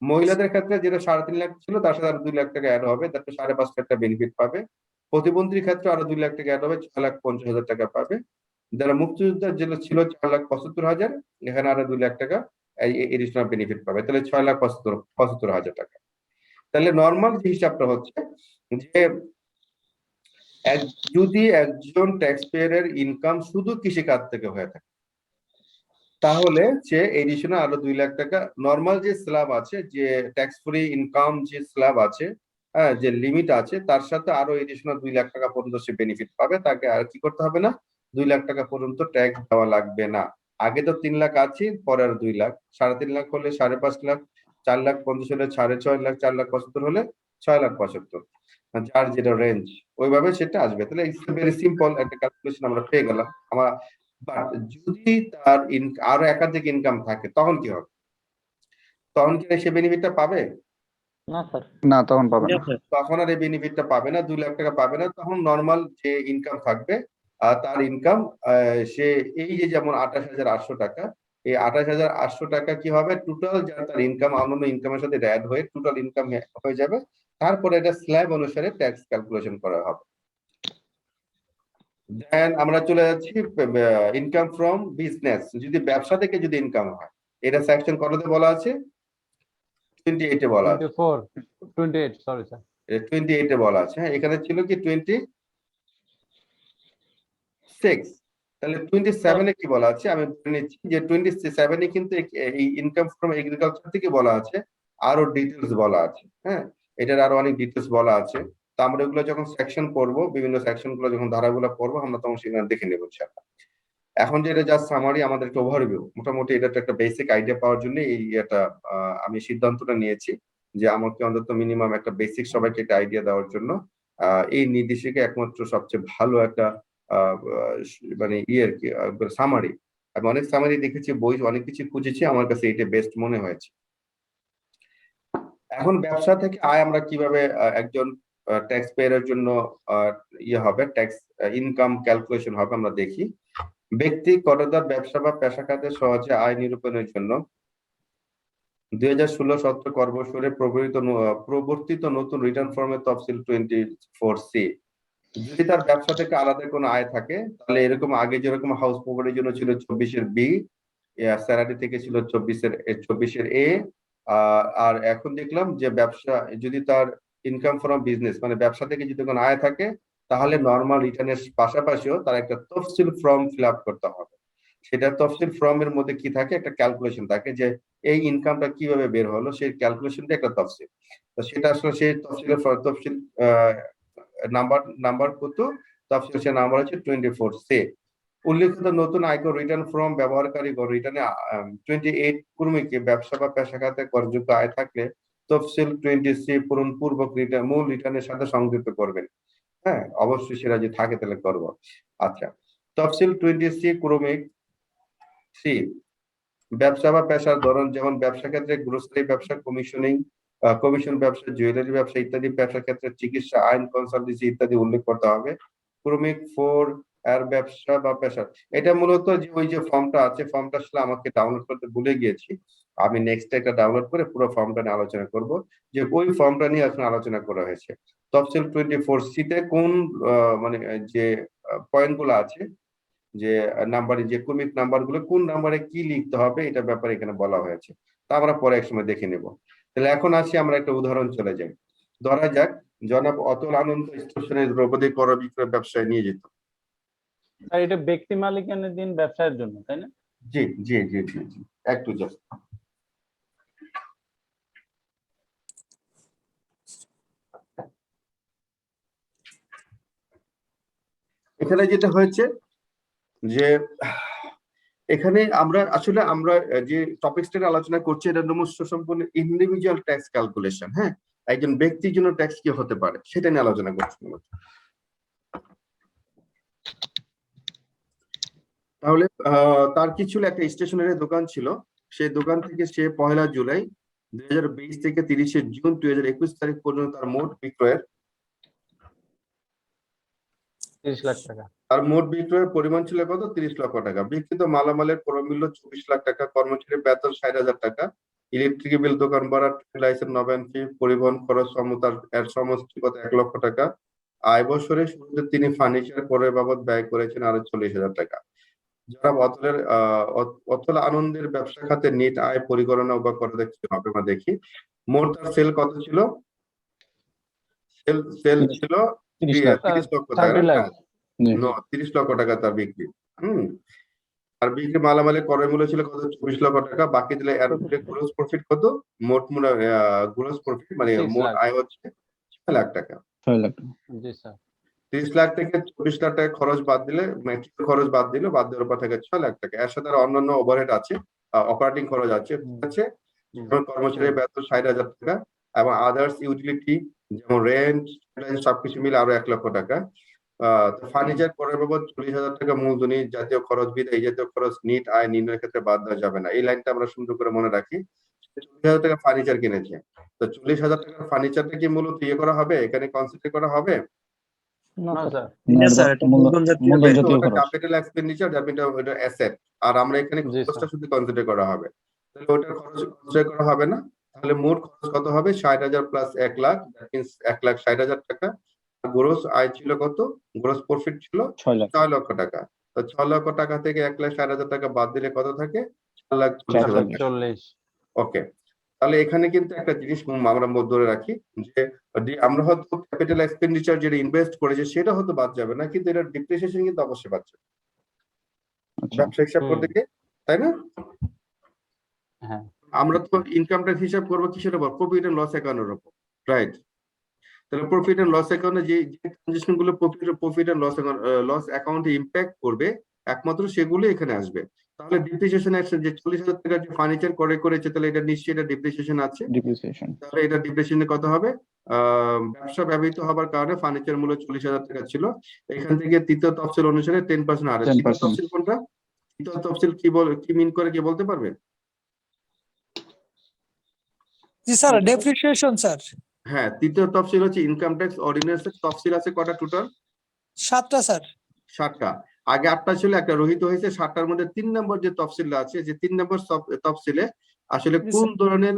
মহিলাদের ক্ষেত্রে যেটা 3.5 লাখ ছিল তার সাথে আরো 2 লাখ টাকা অ্যাড হবে, তারপরে 5.5 লাখ টাকা বেনিফিট পাবে। প্রতিবন্ধীর ক্ষেত্রে আরো 2 লাখ টাকা অ্যাড হবে, 6,50,000 টাকা পাবে। যারা মুক্তিযোদ্ধা যেটা ছিল 4,75,000, এখানে আরো 2 লাখ টাকা এডিশনাল বেনিফিট পাবে, তাহলে 6,75,000 টাকা। তাহলে নর্মাল যে হিসাবটা হচ্ছে যে যদি একজন ট্যাক্স পেয়ারের ইনকাম শুধু কৃষিকাজ থেকে হয়ে থাকে তাহলে সে এডিশনাল আরো 2 লাখ টাকা নর্মাল যে স্ল্যাব আছে, যে ট্যাক্স ফ্রি ইনকাম যে স্ল্যাব আছে, হ্যাঁ, যে লিমিট আছে তার সাথে আরো এডিশনাল 2 লাখ টাকা পর্যন্ত সে বেনিফিট পাবে। তাকে আর কি করতে হবে না, 2 লাখ টাকা পর্যন্ত ট্যাক্স দেওয়া লাগবে না। আগে তো 3 লাখ আছে, পরে আর 2 লাখ, 3.5 লাখ হলে 5.5 লাখ, 4,50,000 হলে 6.5 লাখ, 4,75,000 হলে 6,75,000, যার যেটা রেঞ্জ ওইভাবে সেটা আসবে। তাহলে ইটস ভেরি সিম্পল একটা ক্যালকুলেশন আমরা পেয়ে গেলাম। আমার বাট যদি তার আরো একাধিক ইনকাম থাকে তখন কি হবে? তখন কি সে বেনিফিটটা পাবে? না স্যার। না তখন পাবে না তখন আর এই বেনিফিটটা পাবে না, 2 লাখ টাকা পাবে না। তখন নর্মাল যে ইনকাম থাকবে তার ইনকাম সে এই যে যেমন 28,800 টাকা, এই 28,800 টাকা কি হবে? টোটাল যা তার ইনকাম অন্যান্য ইনকামের সাথে অ্যাড হয়ে টোটাল ইনকাম হয়ে যাবে। তারপরে এটা স্ল্যাব অনুসারে ট্যাক্স ক্যালকুলেশন করা হবে। দেন আমরা চলে যাচ্ছি ইনকাম ফ্রম বিজনেস। যদি ব্যবসা থেকে যদি ইনকাম হয়, এটা সেকশন কততে বলা আছে? 28 এ বলা আছে। 28 সরি স্যার 28 এ বলা আছে। হ্যাঁ, এখানে ছিল কি 26। তাহলে 27 এ কি বলা আছে? আমি বলে নিচ্ছি যে 27 এ কিন্তু এই ইনকাম ফ্রম এগ্রিকালচার থেকে বলা আছে, আরো ডিটেলস বলা আছে। হ্যাঁ, এটার আরো অনেক ডিটেলস বলা আছে। তো আমরা এগুলো যখন সেকশন পড়বো, বিভিন্ন সেকশন গুলো যখন ধারাগুলো পড়বো আমরা তখন সেখানে দেখে নেবো ইনশাআল্লাহ। এখন যে এটা জাস্ট সামারি, আমাদের একটা ওভারভিউ, মোটামুটি এটা একটা বেসিক আইডিয়া পাওয়ার জন্য এই এটা আমি সিদ্ধান্তটা নিয়েছি যে আমাকে অন্তত মিনিমাম একটা বেসিক সবাইকে একটা আইডিয়া দেওয়ার জন্য এই নির্দেশিকা একমাত্র সবচেয়ে ভালো একটা মানে ইয়ের কি সামারি। আমি অনেক সামারি দেখেছি, বই অনেক কিছু খুঁজেছি, আমার কাছে এটা বেস্ট মনে হয়েছে। এখন ব্যবসা থেকে আয় আমরা কিভাবে একজন ট্যাক্স পেয়ারের জন্য ইয়ে হবে, ট্যাক্স ইনকাম ক্যালকুলেশন হবে। আমরা দেখি, ব্যক্তি করদাতা ব্যবসা বা পেশা খাতে সহজে আয় নিরূপণের জন্য 2016-17 কর বছরে প্রবর্তিত নতুন রিটার্ন ফর্মের তফসিল 24C। যদি তার ব্যবসা থেকে আলাদা কোনো আয় থাকে, তাহলে এরকম আগে যেরকম হাউস প্রপার্টির জন্য ছিল 24-এর বি, স্যালারি থেকে ছিল 24-এর এ, আর এখন দেখলাম যে ব্যবসা যদি তার ইনকাম ফ্রম বিজনেস মানে ব্যবসা থেকে যদি কোনো আয় থাকে, তাহলে নর্মাল রিটার্নের পাশাপাশিও তার একটা তফসিল ফর্ম ফিল আপ করতে হবে। সেটা তফসিল ফর্মের মধ্যে কি থাকে, একটা ক্যালকুলেশন থাকে যে এই ইনকামটা কিভাবে বের হলো, সেই ক্যালকুলেশনটা একটা তফসিল। তো সেটা আসলে সেই তফসিল নাম্বার কত, তফসিল সে নাম্বার হচ্ছে 24C। উল্লেখিত নতুন আয়কর রিটার্ন ফর্ম ব্যবহারকারী রিটার্নে 28 কর্মীকে ব্যবসা বা পেশা খাতে করযোগ্য আয় থাকলে তফসিল 20C পূরণপূর্বক মূল রিটার্নের সাথে সংযুক্ত করবেন। হ্যাঁ, অবশ্যই সেটা যদি থাকে তাহলে করবো। আচ্ছা, তফসিল 20C ক্রমিক সি, ব্যবসা বা পেশার ধরন, যেমন ব্যবসা ক্ষেত্রে গ্রোসারি ব্যবসা, কমিশন ব্যবসা, জুয়েলারি ব্যবসা ইত্যাদি। ব্যবসা ক্ষেত্রে চিকিৎসা, আইন, কনসালটেন্সি ইত্যাদি উল্লেখ করতে হবে। ক্রমিক 4 এর ব্যবসা বা পেশা, এটা মূলত যে ওই যে ফর্মটা আছে, ফর্মটা আসলে আমাকে ডাউনলোড করতে ভুলে গিয়েছি। আমি নেক্সট একটা ডাউনলোড করে পুরো ফর্মটা নিয়ে আলোচনা করব, যে ওই ফর্মটা নিয়ে এখন আলোচনা করা হয়েছে। তফসিল 24C তে কোন মানে যে পয়েন্ট গুলো আছে, যে নাম্বারে যে ক্রমিক নাম্বার গুলো কোন নাম্বারে কি লিখতে হবে, এটা ব্যাপারে এখানে বলা হয়েছে। তা আমরা পরে এক সময় দেখে নেব। তাহলে এখন আসি আমরা একটা উদাহরণ চলে যাই। ধরা যাক জনাব অতুল আনন্দ স্টেশনের দ্রৌপদী ক্রয় বিক্রয় ব্যবসায় নিয়ে যেত। আর এটা ব্যক্তি মালিকানাধীন ব্যবসায়ের জন্য, তাই না? জি জি জি জি জি, একটু জাস্ট এখানে যেটা হয়েছে যে এখানে আমরা যে টপিকসটা আলোচনা করছি, এটা সম্পূর্ণ ইন্ডিভিজুয়াল ট্যাক্স ক্যালকুলেশন। হ্যাঁ, একজন ব্যক্তির জন্য ট্যাক্স কি হতে পারে সেটা নিয়ে আলোচনা করছি। তাহলে তার কি ছিল, একটা স্টেশনারি দোকান ছিল। সেই দোকান থেকে সে 1 জুলাই 2020 থেকে 30 জুন 2021 তারিখ পর্যন্ত তার মোট বিক্রয়ের 30 লাখ টাকা। তার মোট বিক্রয়ের পরিমাণ ছিল কত, 30 লক্ষ টাকা। বিক্রিত মালামালের প্রমূল্য 24 লাখ টাকা, কর্মচারী বেতন 60,000 টাকা, ইলেকট্রিক বিল, দোকান ভাড়া, লাইসেন্স, নবায়ন ফি, পরিবহন খরচ সমতার এর সমষ্টি কত 1 লক্ষ টাকা। আয় বছরে শুরুতে তিনি ফার্নিচার ক্রয় বাবদ ব্যয় করেছেন আরো 40,000 টাকা। যারা অতুল আনন্দের ব্যবসা খাতে নেট আয় পরিগণনা বা করে দেখতে হবে। আমরা দেখি মোট তার সেল কত ছিল, সেল ছিল 30 লক্ষ টাকা। 30 লক্ষ টাকা তার বিক্রি। আর বিক্রি মালামালের ক্রয় মূল্য ছিল কত, 24 লক্ষ টাকা। বাকি দিলে এর গ্রোস প্রফিট কত, মোট গ্রোস প্রফিট মানে মোট আয় হচ্ছে 6 লাখ টাকা। 6 লাখ টাকা, জি স্যার। 30 লাখ থেকে 24 লাখ টাকা খরচ বাদ দিলে, ম্যাট্রিক খরচ বাদ দেওয়ার পর থেকে 6 লাখ টাকা। এর সাথে আর অন্যান্য ওভারহেড আছে, অপারেটিং খরচ আছে, যেমন কর্মচারীর বেতন 60,000 টাকা এবং আদার্স ইউটিলিটি যেমন রেন্ট সবকিছু মিলে আরো 1 লক্ষ টাকা। ফার্নিচার ক্রয় বাবদ 40,000 টাকা মূলধনী, জাতীয় খরচ বিধা এই জাতীয় খরচ নিট আয় নির্ণয়ের ক্ষেত্রে বাদ দেওয়া যাবে না। এই লাইনটা আমরা সুন্দর করে মনে রাখি। 40,000 টাকা ফার্নিচার কিনেছে, তো 40,000 টাকার ফার্নিচারটা কি মূলত ইয়ে করা হবে, এখানে কনসিডার করা হবে? ক্যাপিটাল এক্সপেন্ডিচার, ওটা অ্যাসেট, আর আমরা এখানে খরচটা শুধু কনসিডার করা হবে। তাহলে ওটার খরচ কনসিডার করা হবে না। তাহলে মোট খরচ কত হবে, 60,000 প্লাস 1 লাখ, দ্যাট মিন্স 1,60,000 টাকা। গ্রোস আয় ছিল কত, গ্রোস প্রফিট ছিল 6 লক্ষ টাকা। তো 6 লক্ষ টাকা থেকে 1,60,000 টাকা বাদ দিলে কত থাকে, 4,40,000 টাকা। ওকে, তাহলে এখানে কিন্তু একটা জিনিস আমরা ধরে রাখি যে আমরা হয়তো ক্যাপিটাল এক্সপেন্ডিচার যেটা ইনভেস্ট করেছে সেটা হয়তো বাদ যাবে না, কিন্তু এটা ডিপ্রিসিয়েশন কিন্তু অবশ্যই বাদ যাবে ব্যবসা হিসাব করতে গিয়ে, তাই না? হ্যাঁ, আমরা তো ইনকাম ট্যাক্স হিসাব করবো কিসের উপর, প্রফিট এন্ড লস অ্যাকাউন্টের উপর, রাইট? তাহলে প্রফিট এন্ড লস অ্যাকাউন্টে যে ট্রানজাকশন গুলো প্রফিট এন্ড লস অ্যাকাউন্টে ইম্প্যাক্ট করবে একমাত্র সেগুলো এখানে আসবে। তাহলে ডিপ্রিসিয়েশন আছে, যে 40,000 টাকা যে ফার্নিচার ক্রয় করেছে, তাহলে এটা নিশ্চয়ই এটা ডিপ্রিসিয়েশন আছে। তাহলে এটা ডিপ্রিসিয়েশন কত হবে, ব্যবসা ব্যবহৃত হবার কারণে ফার্নিচার মূল্য 40,000 টাকা ছিল। এখান থেকে তৃতীয় তফসিল অনুসারে 10% হারে। তৃতীয় তফসিল কোনটা, তৃতীয় তফসিল কি মিন করে কি বলতে পারবে? জি স্যার, ডেপ্রিসিয়েশন স্যার। হ্যাঁ, তৃতীয় তফসিল হচ্ছে ইনকাম ট্যাক্স অর্ডিন্যান্সের তফসিল আছে কটা টোটাল? 7টা স্যার। 7টা। আগে 8টা ছিল, একটা রহিত হয়েছে। 7টার মধ্যে 3 নম্বর যে তফসিলটা আছে, যে 3 নম্বর তফসিলে আসলে জি, কোন স্যার। ধরনের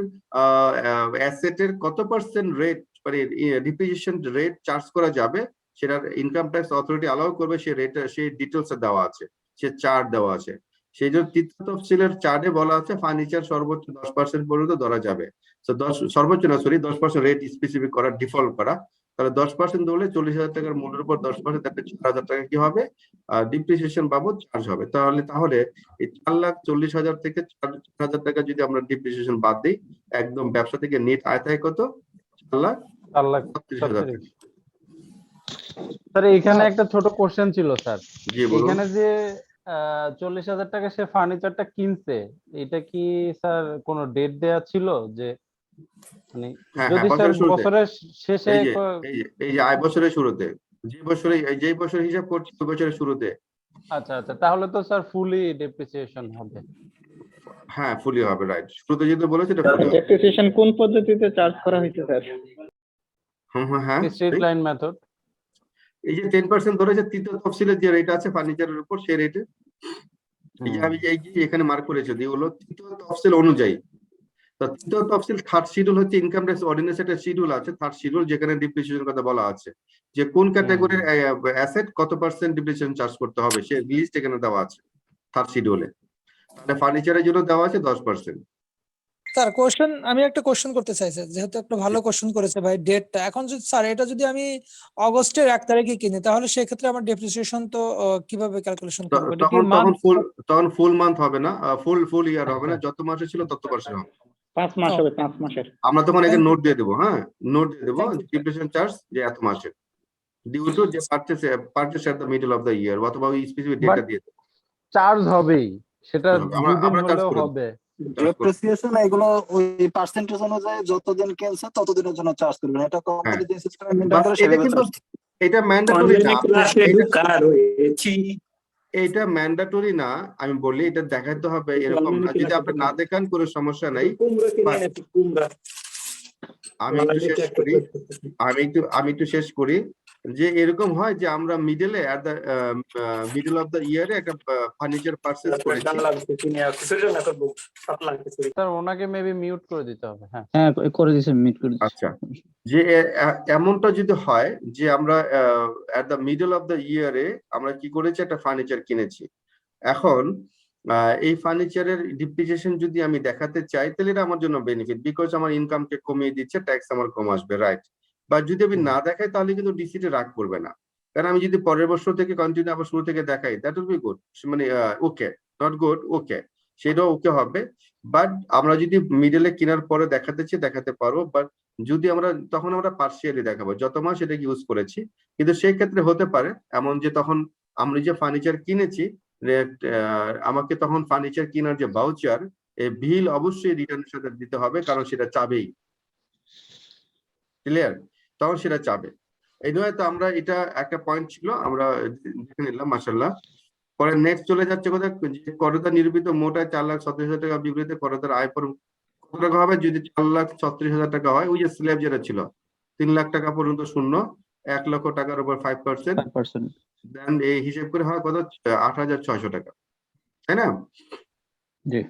অ্যাসেটের কত পার্সেন্ট রেট মানে ডিপ্রিসিয়েশন রেট চার্জ করা যাবে, সেটা ইনকাম ট্যাক্স অথরিটি অ্যালাউ করবে, সেই রেট সেই ডিটেলস দেওয়া আছে, সে চার্ট দেওয়া আছে। সেই জন্য তৃতীয় তফসিলের চার্টে বলা আছে ফার্নিচার সর্বোচ্চ 10% পর্যন্ত ধরা যাবে। তো 10 সর্বোচ্চ না, সরি 10% রেট স্পেসিফিক করা, ডিফল্ট করা। তাহলে 10% ধরলে 40,000 টাকার মূল্যের উপর 10% তাহলে 4,000 টাকা কি হবে? ডিপ্রিসিয়েশন বাবদ চার্জ হবে। তাহলে এই 4,40,000 থেকে 4,000 টাকা যদি আমরা ডিপ্রিসিয়েশন বাদ দিই, একদম ব্যবসা থেকে নেট আয় থাকে কত? 4,36,000 টাকা। স্যার এখানে একটা ছোট কোশ্চেন ছিল স্যার। জি বলুন। এখানে যে 40,000 টাকা সে ফার্নিচারটা কিনছে, এটা কি স্যার কোনো ডেট দেয়া ছিল যে মানে হ্যাঁ, যদি স্যার বছরের শুরুতে। বছরের শেষে এই যে আয় বছরের শুরুতে, যেই বছরে হিসাব করছি ওই বছরের শুরুতে। আচ্ছা আচ্ছা, তাহলে তো স্যার ফুলি ডেপ্রিসিয়েশন হবে। হ্যাঁ, ফুলি হবে, রাইট। শুরুতে যেটা বলেছে এটা ফুলি হবে। ডেপ্রিসিয়েশন কোন পদ্ধতিতে চার্জ করা হয়েছে স্যার? হ্যাঁ, স্ট্রেট লাইন মেথড। এই যে 10% ধরেছে তৃতীয় তফসিলের যে রেট আছে ফার্নিচারের উপর, সেই রেটে এই যে আমি এই যে এখানে মার্ক করেছি, এগুলো তৃতীয় তফসিল অনুযায়ী। তো তৃতীয় তফসিল থার্ড শিডিউল হচ্ছে ইনকাম ট্যাক্স অর্ডিন্যান্স, একটা শিডিউল আছে থার্ড শিডিউল, যেখানে ডিপ্রিসিয়েশন কথা বলা আছে, যে কোন ক্যাটাগরির অ্যাসেট কত পার্সেন্ট ডিপ্রিসিয়েশন চার্জ করতে হবে, সে লিস্ট এখানে দেওয়া আছে থার্ড শিডিউলে। তাহলে ফার্নিচারের জন্য দেওয়া আছে 10%। স্যার আমি একটা কোশ্চেন করতে চাই স্যার, যেহেতু একটা ভালো কোশ্চেন করেছে ভাই ডেটটা। এখন যদি স্যার এটা যদি আমি অগস্টের 1 তারিখে কিনি, তাহলে সেক্ষেত্রে আমার ডেপ্রিসিয়েশন তো কিভাবে ক্যালকুলেশন করবো? এটা কি তখন ফুল মান্থ হবে না, ফুল ইয়ার হবে না, যত মাসে ছিল তত পার্সেন্ট হবে। 5 মাস হবে, 5 মাসের। আমরা তখন এখানে Thank you. নোট দিয়ে দেবো। হ্যাঁ, নোট দিয়ে দেবো Thank you, sir. Depreciation charge যে এত মাসে ডিউ টু যে purchase at the middle of the year, অথবা ওই স্পেসিফিক ডেটটা দিয়ে দেবো। চার্জ হবেই, সেটা আমরা দুদিন চার্জ হলেও করে দেবো। হবে। ডেপ্রিসিয়েশন এগুলো ওই পার্সেন্টেজ অনুযায়ী যতদিন কিনছে ততদিনের জন্য চার্জ করবেন। এটা কোম্পানি যে সিস্টেম মেইনটেইন করে এটা সেভাবে কিন্তু চার্জ। এটা ম্যান্ডেটরি না, এটা ম্যান্ডেটরি না। আমি বলি এটা দেখাতে হবে এরকম না, যদি আপনি না দেখান কোনো সমস্যা নাই। আমি একটু শেষ করি যে এরকম হয় যে আমরা মিডল অফ দ্য ইয়ারে একটা ফার্নিচার পারচেজ করেছি। স্যার ওনাকে মেবি মিউট করে দিতে হবে। হ্যাঁ হ্যাঁ, করে দিয়েছেন, মিট করে দিয়েছেন। আচ্ছা, যে এমনটা যদি হয় যে আমরা at the middle of the ইয়ারে আমরা কি করেছি, একটা ফার্নিচার কিনেছি। এখন এই ফার্নিচারের ডিপ্রিসিয়েশন যদি আমি দেখাতে চাই, তাহলে এটা আমার জন্য বেনিফিট, বিকজ আমার ইনকামকে কমিয়ে দিচ্ছে, ট্যাক্স আমার কম আসবে, রাইট? বা যদি আমি না দেখাই তাহলে কিন্তু ডিসিতে রাগ করবে না, কারণ আমি যদি পরের বছর থেকে কন্টিনিউ আবার শুরু থেকে দেখাই, দ্যাট উইল বি গুড, মানে ওকে, নট গুড, ওকে, সেটাও ওকে হবে। বাট আমরা যদি মিডলে কেনার পরে দেখাতে পারবো, বাট যদি আমরা তখন আমরা পার্সিয়ালি দেখাবো যত মাস এটাকে ইউজ করেছি। কিন্তু সেই ক্ষেত্রে হতে পারে এমন যে তখন আমরা যে ফার্নিচার কিনেছি, আমাকে তখন ফার্নিচার কেনার যে ভাউচার, এই বিল অবশ্যই রিটার্নের সাথে দিতে হবে, কারণ সেটা চাবেই, ক্লিয়ার? তখন সেটা চাবে। এই নয় তো আমরা এটা একটা পয়েন্ট ছিল, আমরা দেখে নিলাম মাশাআল্লাহ। পরে নেক্সট চলে যাচ্ছে কোথায়, যে করদাতা নিরূপিত মোট আয় 4,37,000 টাকা বিপরীতে করদাতার আয় পর কত টাকা হবে? যদি 4,36,000 টাকা হয়, ওই যে স্ল্যাব যেটা ছিল 3 লাখ টাকা পর্যন্ত শূন্য, 1 লক্ষ টাকার উপর 5%, দেন এই হিসেব করে হয় কত? 8,600 টাকা, তাই না? জি।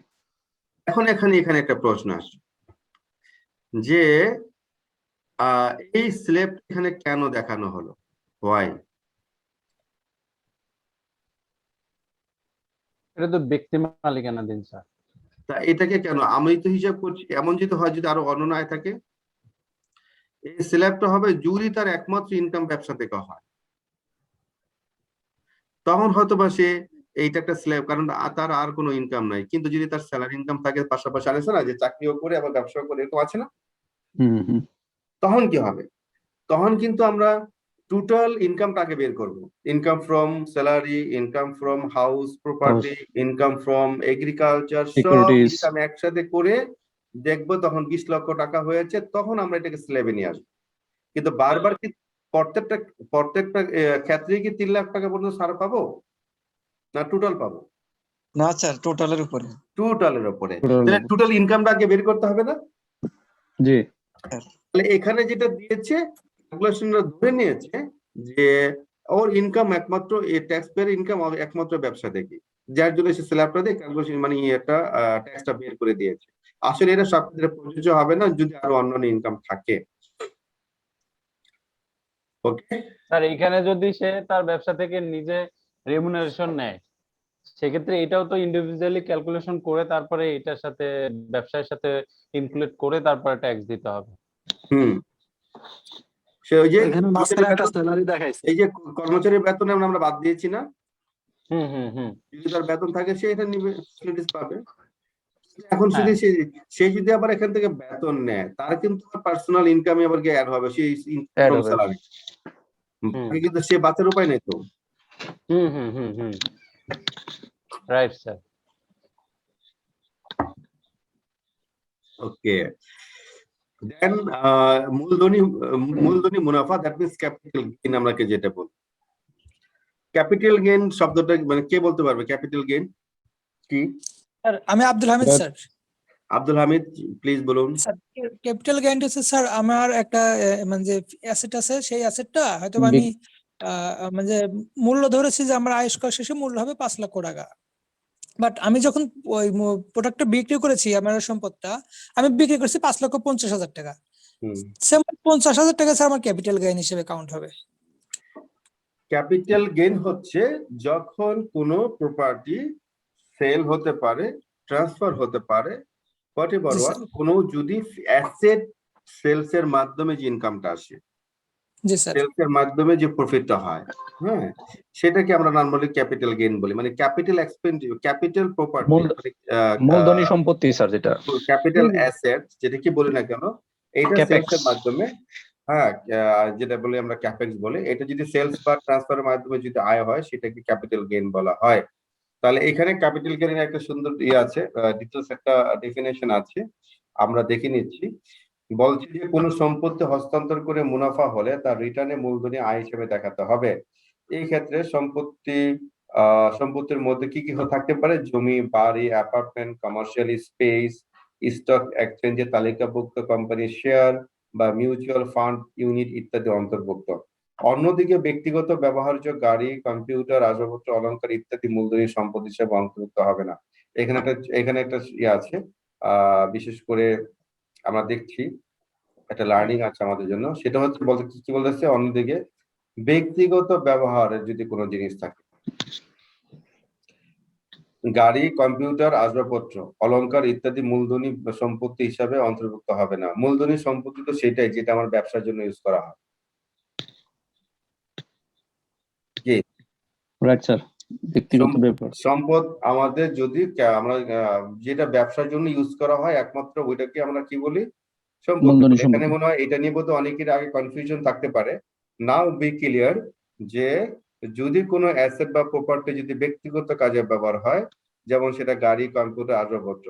এখন এখানে একটা প্রশ্ন আসে যে এই স্ল্যাব এখানে কেন দেখানো হলো, হোয়াই? এটা তো ব্যক্তি মালিকানাধীন স্যার। তা এটাকে কেন আমি তো হিসাব করছি, এমন যদি হয় যদি আরো অন্য আয় থাকে, এই স্ল্যাবটা হবে যদি তার একমাত্র ইনকাম ব্যবসা থেকে হয়, তখন হয়তো বা সে এইটা একটা স্ল্যাব, কারণ তার আর কোনো ইনকাম নাই। কিন্তু যদি তার স্যালারি ইনকাম থাকে পাশাপাশি, আছে না যে চাকরিও করে আবার ব্যবসাও করে, এরকম আছে না? তখন কি হবে? তখন কিন্তু আমরা টোটাল ইনকামটাকে বের করব, income from salary, income from house property, income from agriculture, সব ইনকাম একসাথে করে দেখবো, তখন 20 লক্ষ টাকা হয়েছে, তখন আমরা এটাকে স্ল্যাবে নিয়ে আসবো। কিন্তু বারবার কি প্রত্যেকটা ক্ষেত্রে কি 3 লাখ টাকা পর্যন্ত ছাড় পাবো, না টোটাল পাবো? না স্যার, টোটালের উপরে। টোটালের উপরে। তাহলে টোটাল ইনকামটাকে বের করতে হবে না? জি। তাহলে এখানে যেটা দিয়েছে ক্যালকুলেশনরা ধরে নিয়েছে যে ওর ইনকাম একমাত্র ট্যাক্স পেয়ার ইনকাম একমাত্র ব্যবসা থেকে, যার জন্য সে স্ল্যাবটা দিয়ে ক্যালকুলেশন মানে এটা ট্যাক্সটা বের করে দিয়েছে। আসলে এটা সব ক্ষেত্রে প্রযোজ্য হবে না যদি আরো অন্যান্য ইনকাম থাকে। ওকে, স্যার এইখানে যদি সে তার ব্যবসা থেকে নিজে রেমুনারেশন নেয়, সেক্ষেত্রে এটাও তো ইন্ডিভিজুয়ালি ক্যালকুলেশন করে তারপরে এটার সাথে ব্যবসায়ের সাথে ইনক্লুড করে তারপরে ট্যাক্স দিতে হবে। হুম, সে ওই যে এখানে মাঝখানে একটা স্যালারি দেখাইছে। এই যে কর্মচারীর বেতন আমরা বাদ দিয়েছি না, হুম হুম হুম যদি তার বেতন থাকে সে এটা নিবে, ফ্যাসিলিটিস পাবে। এখন হ্যাঁ যদি সে যদি আবার এখান থেকে বেতন নেয়, তার কিন্তু পার্সোনাল ইনকামে আবার গিয়ে অ্যাড হবে সেই Add ইনকাম হবে। স্যালারি, হুম কিন্তু সে বাঁচার উপায় নেই তো। হুম হুম হুম হুম রাইট স্যার। ওকে, দেন মূলধনী মুনাফা, দ্যাট মিনস ক্যাপিটাল গেইন আমরা যেটা বলি। ক্যাপিটাল গেইন শব্দটা মানে কে বলতে পারবে ক্যাপিটাল গেইন কি? স্যার আমি আব্দুল হামিদ স্যার। আব্দুল হামিদ প্লিজ বলুন। স্যার ক্যাপিটাল গেইন হচ্ছে স্যার আমার একটা মানে যে অ্যাসেট আছে সেই অ্যাসেটটা হয়তো আমি মানে যে মূল্য ধরেছি যে আমার আয়স্কার শেষে মূল্য হবে 5 লক্ষ টাকা, বাট আমি যখন ওই প্রোডাক্টটা বিক্রি করেছি আমার সম্পদটা আমি বিক্রি করেছি 5,50,000 টাকা, সে 50,000 টাকা স্যার আমার ক্যাপিটাল গেইন হিসেবে কাউন্ট হবে। ক্যাপিটাল গেইন হচ্ছে যখন কোনো প্রপার্টি সেল হতে পারে, ট্রান্সফার হতে পারে, হোয়াটএভার জি ওয়ান, স্যার। কোনো যদি অ্যাসেট সেলস এর মাধ্যমে যে ইনকামটা আসে, জি স্যার। সেলস এর মাধ্যমে যে প্রফিটটা হয়, হ্যাঁ, সেটাকে আমরা নরমালি ক্যাপিটাল গেইন বলি। মানে ক্যাপিটাল এক্সপেন্ডিচার, ক্যাপিটাল প্রপার্টি, মূলধনী সম্পত্তি স্যার যেটা ক্যাপিটাল অ্যাসেট যেটা কি বলি না কেন, এইটা সেলস ক্যাপেক্স। এর মাধ্যমে, হ্যাঁ, যেটা বলি আমরা ক্যাপেক্স বলে, এটা যদি সেলস বা ট্রান্সফারের মাধ্যমে যদি আয় হয় সেটাকে ক্যাপিটাল গেইন বলা হয়। তাহলে এখানে ক্যাপিটাল গেইনের একটা সুন্দর ইয়ে আছে, ডিটেলস একটা ডেফিনেশন আছে, আমরা দেখে নিচ্ছি। বলছি যে কোনো সম্পত্তি হস্তান্তর করে মুনাফা হলে তার রিটার্নে মূলধনী আয় হিসেবে দেখাতে হবে। এই ক্ষেত্রে সম্পত্তির মধ্যে কি কি থাকতে পারে? জমি, বাড়ি, অ্যাপার্টমেন্ট, কমার্শিয়াল স্পেস, স্টক এক্সচেঞ্জে তালিকাভুক্ত কোম্পানির শেয়ার বা মিউচুয়াল ফান্ড ইউনিট ইত্যাদি অন্তর্ভুক্ত। অন্যদিকে ব্যক্তিগত ব্যবহার্য গাড়ি, কম্পিউটার, আসবাবপত্র, অলংকার ইত্যাদি মূলধনী সম্পদ হিসেবে অন্তর্ভুক্ত হবে না। এখানে একটা ইয়ে আছে, বিশেষ করে আমরা দেখছি একটা লার্নিং আছে আমাদের জন্য, সেটা হচ্ছে বলতে কি বলতেছে, অন্যদিকে ব্যক্তিগত ব্যবহারের যদি কোনো জিনিস থাকে, গাড়ি, কম্পিউটার, আসবাবপত্র, অলংকার ইত্যাদি মূলধনী সম্পত্তি হিসাবে অন্তর্ভুক্ত হবে না। মূলধনী সম্পত্তি তো সেটাই যেটা আমার ব্যবসার জন্য ইউজ করা হয়। জি, রাইট স্যার, ব্যক্তিগত ব্যাপার। সম্পদ আমাদের যদি আমরা যেটা ব্যবসার জন্য ইউজ করা হয় একমাত্র ওইটাকে আমরা কি বলি? সম্পত্তি মূলধনী বলি। এখানে সম্পত্তি। মনে হয় এটা নিয়ে বোধহয় অনেকের আগে কনফিউশন থাকতে পারে। নাও বি ক্লিয়ার যে যদি কোনো অ্যাসেট বা প্রপার্টি যদি ব্যক্তিগত কাজে ব্যবহার হয়, যেমন সেটা গাড়ি, কম্পিউটার, আসবাবপত্র,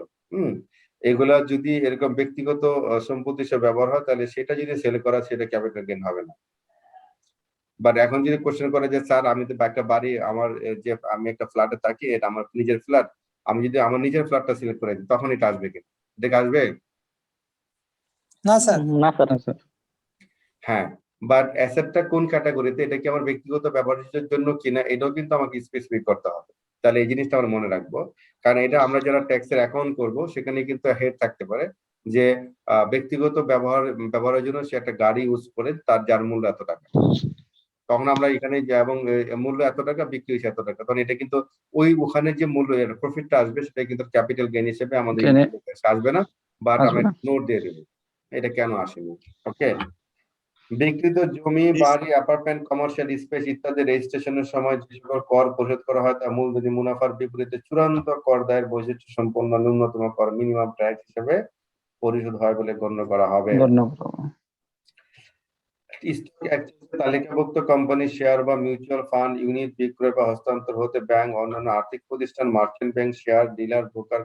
এগুলা যদি এরকম ব্যক্তিগত সম্পত্তি হিসেবে ব্যবহার হয়, তাহলে সেটা যদি সেল করা সেটা ক্যাপিটাল গেইন হবে না। বাট এখন যদি কোশ্চেন করে যে স্যার আমি তো একটা বাড়ি, আমার যে আমি একটা ফ্ল্যাটে থাকি, এটা আমার নিজের ফ্ল্যাট, আমি যদি আমার নিজের ফ্ল্যাটটা সিলেক্ট করে দিই তখন এটা আসবে কিনা? এটা আসবে? না স্যার। না স্যার। না স্যার। হ্যাঁ, বাট অ্যাসেটটা কোন ক্যাটাগরিতে, এটা কি আমার ব্যক্তিগত ব্যবহারের জন্য কিনা এটাও কিন্তু আমাকে স্পেসিফিক করতে হবে। তাহলে এই জিনিসটা আমরা মনে রাখবো, কারণ এটা আমরা যারা ট্যাক্সের অ্যাকাউন্ট করব সেখানে কিন্তু হেড থাকতে পারে যে ব্যক্তিগত ব্যবহারের জন্য সে একটা গাড়ি ইউজ করে, তার যার মূল্য এত টাকা, তখন আমরা এখানে এবং মূল্য এত টাকা, বিক্রি হয়েছে এত টাকা, তখন এটা কিন্তু ওখানে যে মূল্য প্রফিটটা আসবে সেটা কিন্তু ক্যাপিটাল গেইন হিসেবে আমাদের আসবে না, বাট আসবে আমরা না। নোট দিয়ে দেবো এটা কেন আসেনি। ওকে, বিক্রিত জমি, বাড়ি, অ্যাপার্টমেন্ট, কমার্শিয়াল স্পেস ইত্যাদি রেজিস্ট্রেশনের সময় যে সকল কর পরিশোধ করা হয় তা মূলধনী মুনাফার বিপরীতে চূড়ান্ত কর দায়ের বৈশিষ্ট্য সম্পন্ন ন্যূনতম কর মিনিমাম ট্যাক্স হিসেবে পরিশোধ হয় বলে গণ্য করা হবে। স্টক এক্সচেঞ্জে তালিকাভুক্ত কোম্পানির শেয়ার বা মিউচুয়াল ফান্ড ইউনিট বিক্রয় বা হস্তান্তর হতে ব্যাংক, অন্যান্য আর্থিক প্রতিষ্ঠান, merchant bank, share dealer, broker,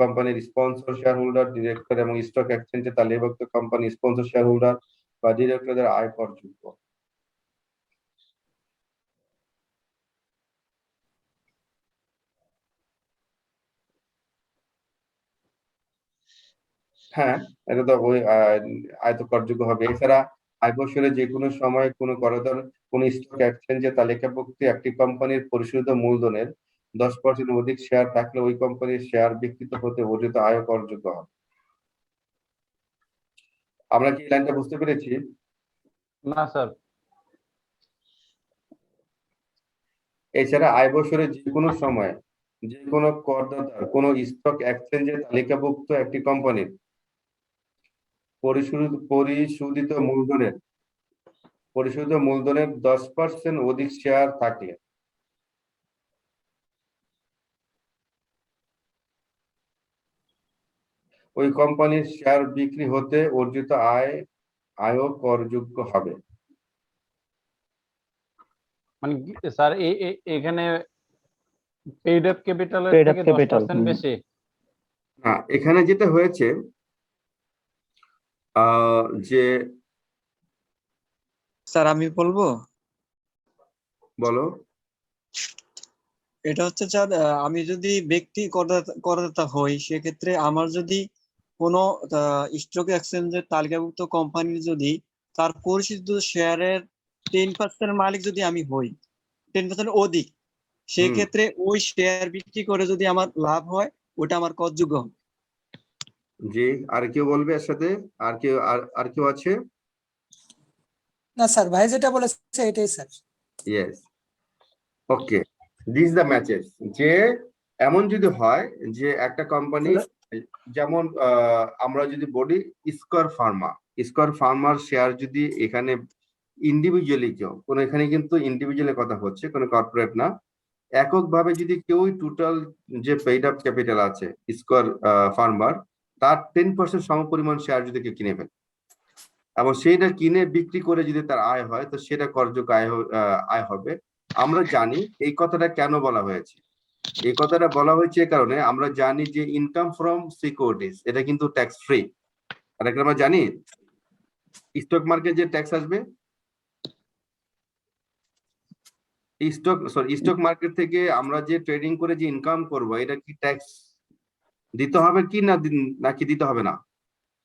কোম্পানির স্পন্সর শেয়ার হোল্ডার, ডিরেক্টর এবং স্টক এক্সচেঞ্জে তালিকাভুক্ত কোম্পানি স্পন্সর শেয়ার হোল্ডার বা ডিরেক্টরদের আয় করযোগ্য। হ্যাঁ, এটা তো ওই আয়তকারযোগ্য হবে। এছাড়া আয় বছরে যে কোনো সময় কোনো করদার কোন স্টক এক্সচেঞ্জে তালিকাভুক্ত একটি কোম্পানির পরিশোধিত মূলধনের 10% অধিক শেয়ার থাকলে ওই কোম্পানির শেয়ার বিক্রিত হতে অর্জিত আয় করযোগ্য হবে। আমরা কি এই লাইনটা বুঝতে পেরেছি? না স্যার, এছাড়া আয় বছরে যে কোনো সময় যে কোনো করদাতার কোনো স্টক এক্সচেঞ্জে তালিকাভুক্ত একটি কোম্পানির পরিশোধিত মূলধনের 10% অধিক শেয়ার থাকলে ওই কোম্পানির শেয়ার বিক্রি হতে অর্জিত আয়ও করযোগ্য হবে। মানে স্যার এখানে পেইড আপ ক্যাপিটালের Paid up থেকে capital, 10% বেশি। না, এখানে যেটা হয়েছে যে স্যার আমি বলবো, বলো। এটা হচ্ছে স্যার আমি যদি ব্যক্তি করদাতা হই, সেক্ষেত্রে আমার যদি কোনো স্টক এক্সচেঞ্জের তালিকাভুক্ত কোম্পানির যদি তার পরিচিত শেয়ারের 10% মালিক যদি আমি হই, 10% অধিক, সেক্ষেত্রে ওই শেয়ার বিক্রি করে যদি আমার লাভ হয়, ওটা আমার করযোগ্য হবে। জি, আর কেউ বলবে এর সাথে? আর কেউ আছে? না স্যার, ভাই যেটা বলেছে এটাই sir. Yes, okay, this the matches. যে এমন যদি হয় যে একটা কোম্পানি, যেমন আমরা যদি বলি স্কয়ার ফার্মার শেয়ার যদি এখানে ইন্ডিভিজুয়ালি কেউ কোনো, এখানে কিন্তু ইন্ডিভিজুয়ালের কথা হচ্ছে, কোনো কর্পোরেট না, এককভাবে যদি কেউ টোটাল যে পেইড আপ ক্যাপিটাল আছে স্কয়ার ফার্মার, তার 10% সমপরিমাণ শেয়ার যদি কেউ কিনে ফেলে এবং সেইটা কিনে বিক্রি করে যদি তার আয় হয়, তো সেটা করযোগ্য আয় হবে। আমরা জানি এই কথাটা কেন বলা হয়েছে। এই কথাটা বলা হয়েছে এই কারণে, আমরা জানি যে ইনকাম ফ্রম সিকিউরিটিজ এটা কিন্তু ট্যাক্স ফ্রি। আর একটা আমরা জানি স্টক মার্কেট যে ট্যাক্স আসবে, স্টক মার্কেট থেকে আমরা যে ট্রেডিং করে যে ইনকাম করব, এটা কি ট্যাক্স দিতে হবে কি নাকি দিতে হবে না?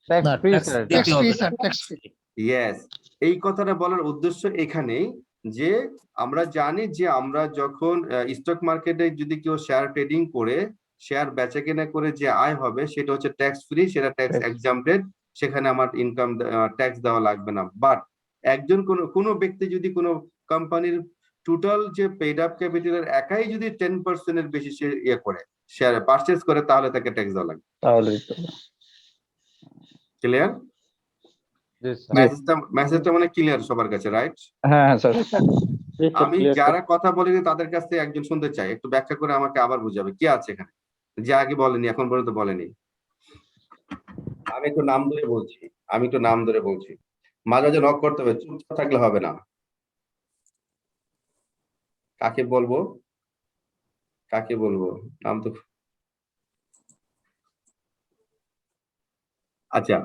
ট্যাক্স না, ফ্রি tax স্যার। দিতে হবে না। ইয়েস, এই কথাটা বলার উদ্দেশ্য এখানেই যে আমরা জানি যে আমরা যখন স্টক মার্কেটে যদি কেউ শেয়ার ট্রেডিং করে শেয়ার বেচা কেনা করে যে আয় হবে, সেটা হচ্ছে ট্যাক্স ফ্রি, সেটা ট্যাক্স এক্সাম্পটেড, সেখানে আমার ইনকাম ট্যাক্স দেওয়া লাগবে না। বাট একজন কোনো ব্যক্তি যদি কোনো কোম্পানির টোটাল যে পেইড আপ ক্যাপিটালের একাই যদি 10% এর বেশি সে করে শেয়ার পারচেজ করে, তাহলে তাকে ট্যাক্স দেওয়া লাগবে। তাহলে ক্লিয়ার? জি স্যার। মেসেজটা মানে ক্লিয়ার সবার কাছে, রাইট? হ্যাঁ হ্যাঁ স্যার। আমি যারা কথা বলেনি তাদের কাছ থেকে একজন শুনতে চাই, একটু ব্যাখ্যা করে আমাকে আবার বুঝাবে কি আছে এখানে, যে আগে বলেনি, এখন পর্যন্ত বলেনি। আমি একটু নাম ধরে বলছি, মাঝে মাঝে নক করতে হবে, চুপচাপ থাকলে হবে না। কাকে বলবো নাম তো, আচ্ছা,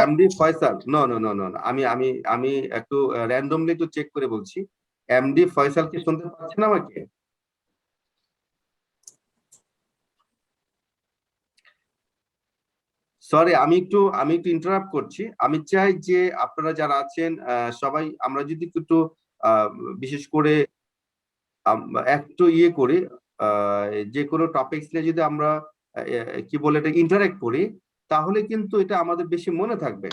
MD Faisal. No no no no, আমি একটু র্যান্ডমলি একটু চেক করে বলছি। এমডি ফয়সাল কি শুনতে পাচ্ছেন আমাকে? সরি, আমি একটু ইন্টারাপ্ট করছি। আমি চাই যে আপনারা যারা আছেন সবাই আমরা যদি একটু বিশেষ করে একটু করি, যে কোনো টপিকস নিয়ে যদি আমরা কি বলে এটা ইন্টারেক্ট করি, তাহলে কিন্তু এটা আমাদের বেশি মনে থাকবে।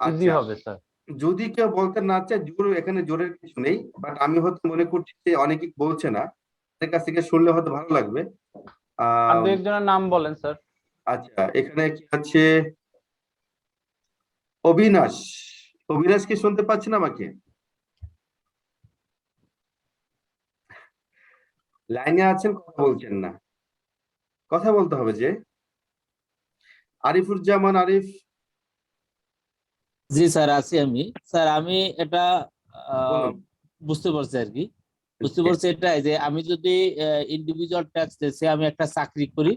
ইজি আচ্ছা, হবে স্যার। যদি কেউ বলতে না চায়, এখানে জোরের কিছু নেই, বাট আমি হয়তো মনে করছি যে অনেকেই বলছে না, তাদের কাছ থেকে শুনলে হয়তো ভালো লাগবে। আর দু একজনের নাম বলেন স্যার। আচ্ছা, এখানে কি আছে? অবিনাশ কি শুনতে পাচ্ছেন আমাকে? লাইনে আছেন, কথা বলছেন না, কথা বলতে হবে যে। আরিফুজ্জামান আরিফ, জি স্যার, আছি আমি। স্যার আমি এটা বলুন। বুঝতে পারছি আর কি, এটাই যে আমি যদি ইন্ডিভিজুয়াল ট্যাক্স দিয়েছি, আমি একটা চাকরি করি,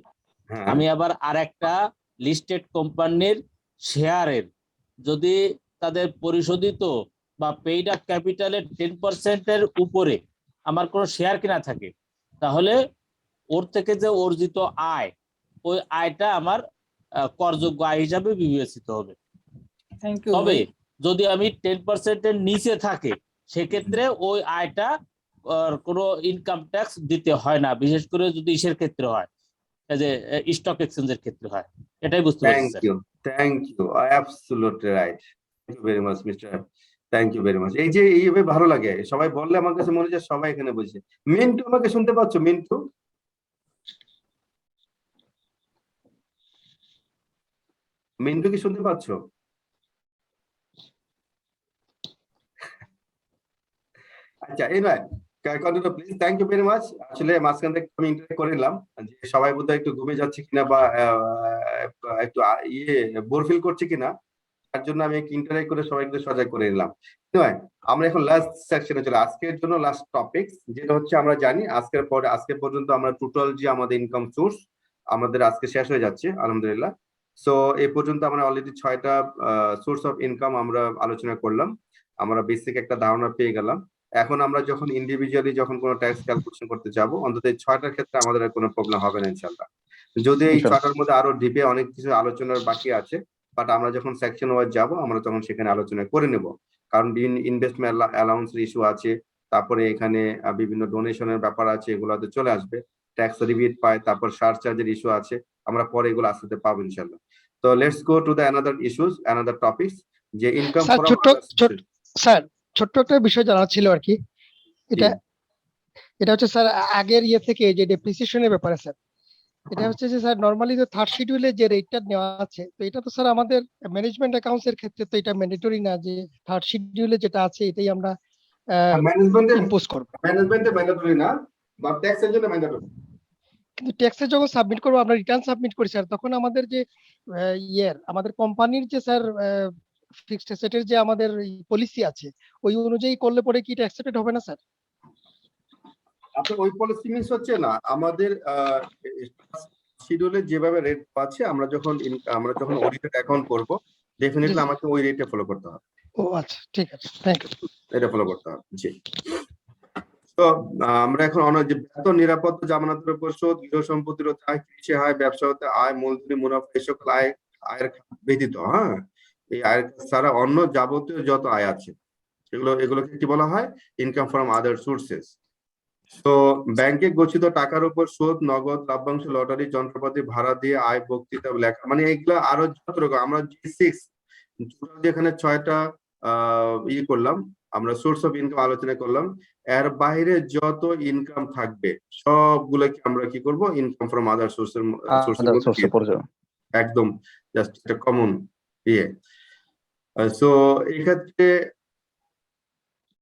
হ্যাঁ, আমি আবার আর একটা লিস্টেড কোম্পানির শেয়ারের যদি তাদের পরিশোধিত বা পেইড আপ ক্যাপিটালের 10% উপরে আমার কোনো শেয়ার কিনা থাকে, তাহলে ওর থেকে যে অর্জিত আয়, ওই আয়টা আমার করযোগ্য আয় হিসাবে বিবেচিত হবে। থ্যাংক ইউ তবে যদি আমি 10% এর নিচে থাকে সেক্ষেত্রে ওই আয়টা কোনো ইনকাম ট্যাক্স দিতে হয় না, বিশেষ করে যদি ইসের ক্ষেত্রে হয়, এই যে স্টক এক্সচেঞ্জের ক্ষেত্রে হয়। এটাই বুঝতে পারছি sir. Thank you absolutely right, thank you very much mister, thank you very much. এই যে এইভাবে ভালো লাগে, সবাই বললে আমার কাছে মনে হচ্ছে সবাই এখানে বসে। মিন্টু আমাকে শুনতে পাচ্ছ? মিন্টু, মিন্টু কি শুনতে পাচ্ছ? আচ্ছা, এই নয় continue please, thank you very much. আসলে মাঝখান থেকে আমি ইন্টারেক্ট করে নিলাম যে সবাই বোধহয় একটু ঘুমে যাচ্ছে কিনা বা একটু বোর ফিল করছে কিনা, তার জন্য আমি একটু ইন্টারেক্ট করে সবাইকে সজাগ করে নিলাম। নয়, আমরা এখন লাস্ট সেকশনে চলে, আজকের জন্য লাস্ট টপিক, যেটা হচ্ছে আমরা জানি আজকে পর্যন্ত আমরা টোটাল যে আমাদের ইনকাম সোর্স আমাদের আজকে শেষ হয়ে যাচ্ছে আলহামদুলিল্লাহ। সো এই পর্যন্ত আমরা অলরেডি 6টা সোর্স অফ ইনকাম আমরা আলোচনা করলাম, আমরা বেসিক একটা ধারণা পেয়ে গেলাম। এখন আমরা যখন ইন্ডিভিজুয়ালি যখন কোনো ট্যাক্স ক্যালকুলেশন করতে যাব, অন্তত এই 6টার ক্ষেত্রে আমাদের আর কোনো প্রবলেম হবে না ইনশাআল্লাহ। যদি এই 6টার মধ্যে আরো ডিপে অনেক কিছু আলোচনার বাকি আছে, বাট আমরা যখন সেকশন ওয়াইজ যাব আমরা তখন সেখানে আলোচনা করে নেব, কারণ ইনভেস্টমেন্ট অ্যালাউন্সের ইস্যু আছে, তারপরে এখানে বিভিন্ন ডোনেশনের ব্যাপার আছে, এগুলোতে চলে আসবে, ট্যাক্স রিবিট পায়, তারপর সারচার্জের ইস্যু আছে, আমরা পরে এগুলো আস্তে পাবো ইনশাআল্লাহ। তো let's go to the another issues, another topics, যে ইনকাম স্যার ছোট্ট একটা বিষয় জানা ছিল আর কি। এটা হচ্ছে স্যার আগের থেকে যে ডেপ্রিসিয়েশনের ব্যাপারে স্যার, এটা হচ্ছে যে স্যার নরমালি তো থার্ড শিডিউলে যে রেটটা নেওয়া আছে, তো এটা তো স্যার আমাদের ম্যানেজমেন্ট অ্যাকাউন্টস এর ক্ষেত্রে তো এটা ম্যান্ডেটরি না যে থার্ড শিডিউলে যেটা আছে এটাই আমরা ইম্পোজ করব। ম্যানেজমেন্টে ম্যান্ডেটরি না, বা ট্যাক্সের জন্য ম্যান্ডেটরি। কিন্তু ট্যাক্সে যখন সাবমিট করবো, আমরা রিটার্ন সাবমিট করি স্যার, তখন আমাদের যে আমাদের কোম্পানির যে স্যার ফিক্সড অ্যাসেটের যে আমাদের পলিসি আছে, ওই অনুযায়ী করলে পরে কি এটা অ্যাকসেপ্টেড হবে না স্যার? আপনার ওই পলিসি মিস হচ্ছে না, আমাদের শিডিউলে যেভাবে রেট পাচ্ছে, আমরা যখন অডিটেড অ্যাকাউন্ট করব, ডেফিনেটলি আমাকে ওই রেটে ফলো করতে হবে। ও আচ্ছা, ঠিক আছে, থ্যাংক ইউ। এটা ফলো করতে হবে, জি। তো আমরা এখন যে বেতন, নিরাপত্তা, জামানতের উপর শোধ, গৃহ সম্পত্তির আয়, কৃষি আয়, ব্যবসা হতে আয়, মূলধনী মুনাফা, এই সকল আয়ের ব্যতীত, হ্যাঁ, এই আয়ের ছাড়া অন্য যাবতীয় যত আয় আছে এগুলোকে কি বলা হয়? Income from other sources. তো ব্যাংকে গচ্ছিত টাকার উপর শোধ, নগদ, লাভ্যাংশ, লটারি, যন্ত্রপাতি ভাড়া দিয়ে আয়, বক্তৃতা, লেখা, মানে এইগুলা আরো যত রকম আমরা যেখানে 6টা করলাম, আমরা সোর্স অফ ইনকাম আলোচনা করলাম, এর বাইরে যত ইনকাম থাকবে সবগুলোকে আমরা কি করব? ইনকাম ফ্রম আদার সোর্সের একদম জাস্ট একটা কমন ইয়ে। সো এই ক্ষেত্রে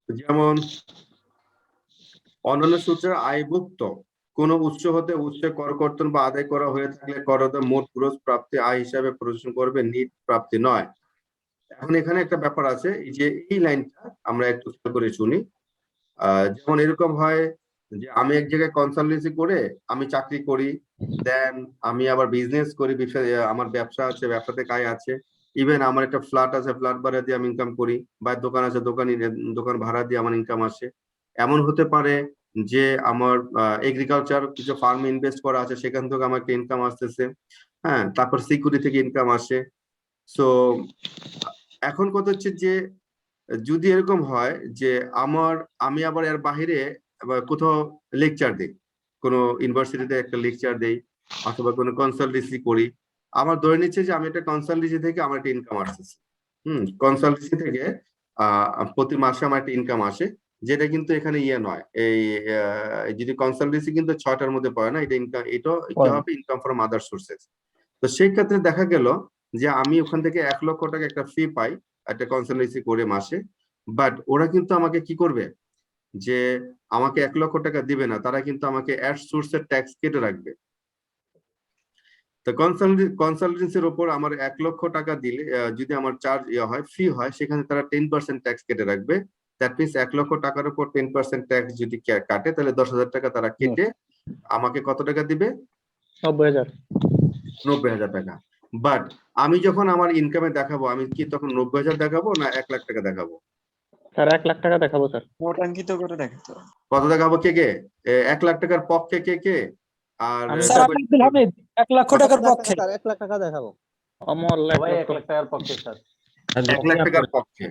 যেমন অন্যান্য সূত্রে আয়ভুক্ত কোন উৎস হতে উৎসে কর কর্তন বা আদায় করা হয়ে থাকলে করদাতা মোট গ্রোস প্রাপ্তি আয় হিসাবে প্রদর্শন করবে, নিট প্রাপ্তি নয়। এখন এখানে একটা ব্যাপার আছে, যে এই লাইনটা আমরা একটু খেয়াল করে শুনি। যেমন এরকম হয় যে আমি এক জায়গায় কনসালটেন্সি করে আমি চাকরি করি, দেন আমি আবার বিজনেস করি, আমার ব্যবসা আছে, ব্যবসাতে আয় আছে, ইভেন আমার একটা ফ্ল্যাট আছে, ফ্ল্যাট ভাড়া দিয়ে আমি ইনকাম করি, বা দোকান আছে, দোকান ভাড়া দিয়ে আমার ইনকাম আসে। এমন হতে পারে যে আমার এগ্রিকালচার কিছু ফার্মে ইনভেস্ট করা আছে, সেখান থেকে আমার একটা ইনকাম আসতেছে, হ্যাঁ, তারপর সিকিউরিটি থেকে ইনকাম আসে। সো এখন কথা হচ্ছে যে যদি এরকম হয় যে আমি আবার এর বাহিরে কোথাও লেকচার দিই, কোনো ইউনিভার্সিটিতে একটা লেকচার দেই, অথবা কোনো কনসালটেন্সি করি, আমার ধরে নিচ্ছে যে আমি একটা কনসালটেন্সি থেকে আমার একটা ইনকাম আসতেছে, কনসালটেন্সি থেকে প্রতি মাসে আমার একটা ইনকাম আসে, যেটা কিন্তু এখানে নয়। এই যদি কনসালটেন্সি কিন্তু 6টার মধ্যে পড়ে না, এটা কি হবে? Income from other sources. তো সেই ক্ষেত্রে দেখা গেল যে আমি ওখান থেকে 1 লক্ষ টাকা একটা ফি পাই একটা কনসালটেন্সি করে মাসে, বাট ওরা কিন্তু আমাকে কি করবে? যে আমাকে 1 লক্ষ টাকা দিবে না, তারা কিন্তু আমাকে অ্যাড সোর্সের ট্যাক্স কেটে রাখবে। তো কনসালটেন্সির উপর আমার 1 লক্ষ টাকা দিলে যদি আমার চার্জ হয়, ফি হয়, সেখানে তারা 10% ট্যাক্স কেটে রাখবে। দ্যাট মিনস 1 লক্ষ টাকার উপর 10% ট্যাক্স যদি কাটে, তাহলে 10,000 টাকা তারা কেটে আমাকে কত টাকা দিবে? 90,000 টাকা। বাট আমি যখন আমার ইনকামে দেখাবো, আমি কি তখন 90,000 দেখাবো না 1 লাখ টাকা দেখাবো? স্যার 1 লাখ টাকা দেখাবো স্যার। মোটাঙ্কিত করে দেখাতে হবে। কত দেখাবো? কে 1 লাখ টাকার পক্ষে কে? আর আমি স্যার আমি আব্দুল হামিদ 1 লক্ষ টাকার পক্ষে। স্যার 1 লাখ টাকা দেখাবো। অমর সবাই 1 লাখ টাকার পক্ষে স্যার। 1 লাখ টাকার পক্ষে,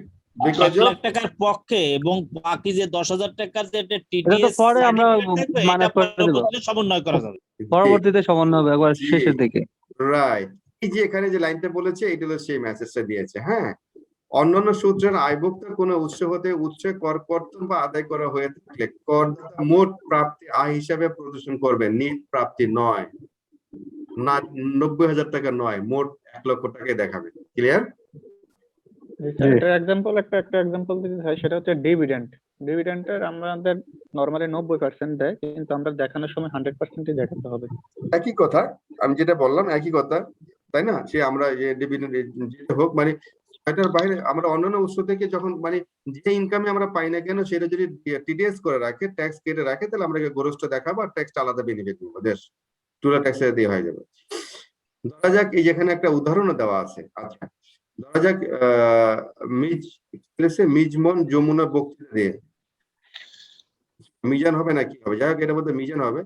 বিকজ 1 লাখ টাকার পক্ষে, এবং বাকি যে 10,000 টাকার যে এটা তো টিডিএস পরে আমরা মানে করে দেব, সমন্বয় করা যাবে। পরবর্তীতে সমন্বয় হবে একবার জি। শেষের দিকে। রাইট, এই যে এখানে যে লাইনটা বলেছে এটা হলো সেই মেসেজটা দিয়েছে। হ্যাঁ, অন্যান্য সূত্রের আয়ভুক্ত কোনো উৎস হতে উৎসে কর কর্তন বা আদায় করা হয়ে থাকলে করদাতা মোট প্রাপ্তি আয় হিসাবে প্রদর্শন করবে, নিট প্রাপ্তি নয়, না 90,000 টাকা নয়, মোট 1 লক্ষ টাকায় দেখাবে। ক্লিয়ার? একটা এক্সাম্পল দিতে চাই, সেটা হচ্ছে ডিভিডেন্ড। ডিভিডেন্ডের আমাদের নরমালি 90% দেয়, কিন্তু আমরা দেখানোর সময় 100%ই দেখাতে হবে। একই কথা, আমি যেটা বললাম একই কথা, তাই না? সে আমরা যে ডিভিডেন্ড যেটা হোক, মানে এটার বাইরে আমরা অন্যান্য উৎস থেকে যখন মানে যে ইনকামে আমরা পাই না কেন সেটা যদি টিডিএস করে রাখে, ট্যাক্স কেটে রাখে, তাহলে আমরা গোরস্টা দেখাবো আর ট্যাক্সটা আলাদা বেনিফিট দেবো, দেশ টুলা ট্যাক্সে দিয়ে হয়ে যাবে। ধরা যাক এই যেখানে একটা উদাহরণও দেওয়া আছে। আচ্ছা, ধরা যাক মিজমন যমুনা বক্তৃতা দিয়ে, মিজান হবে না কি হবে, যাই হোক এটার মধ্যে মিজান হবে,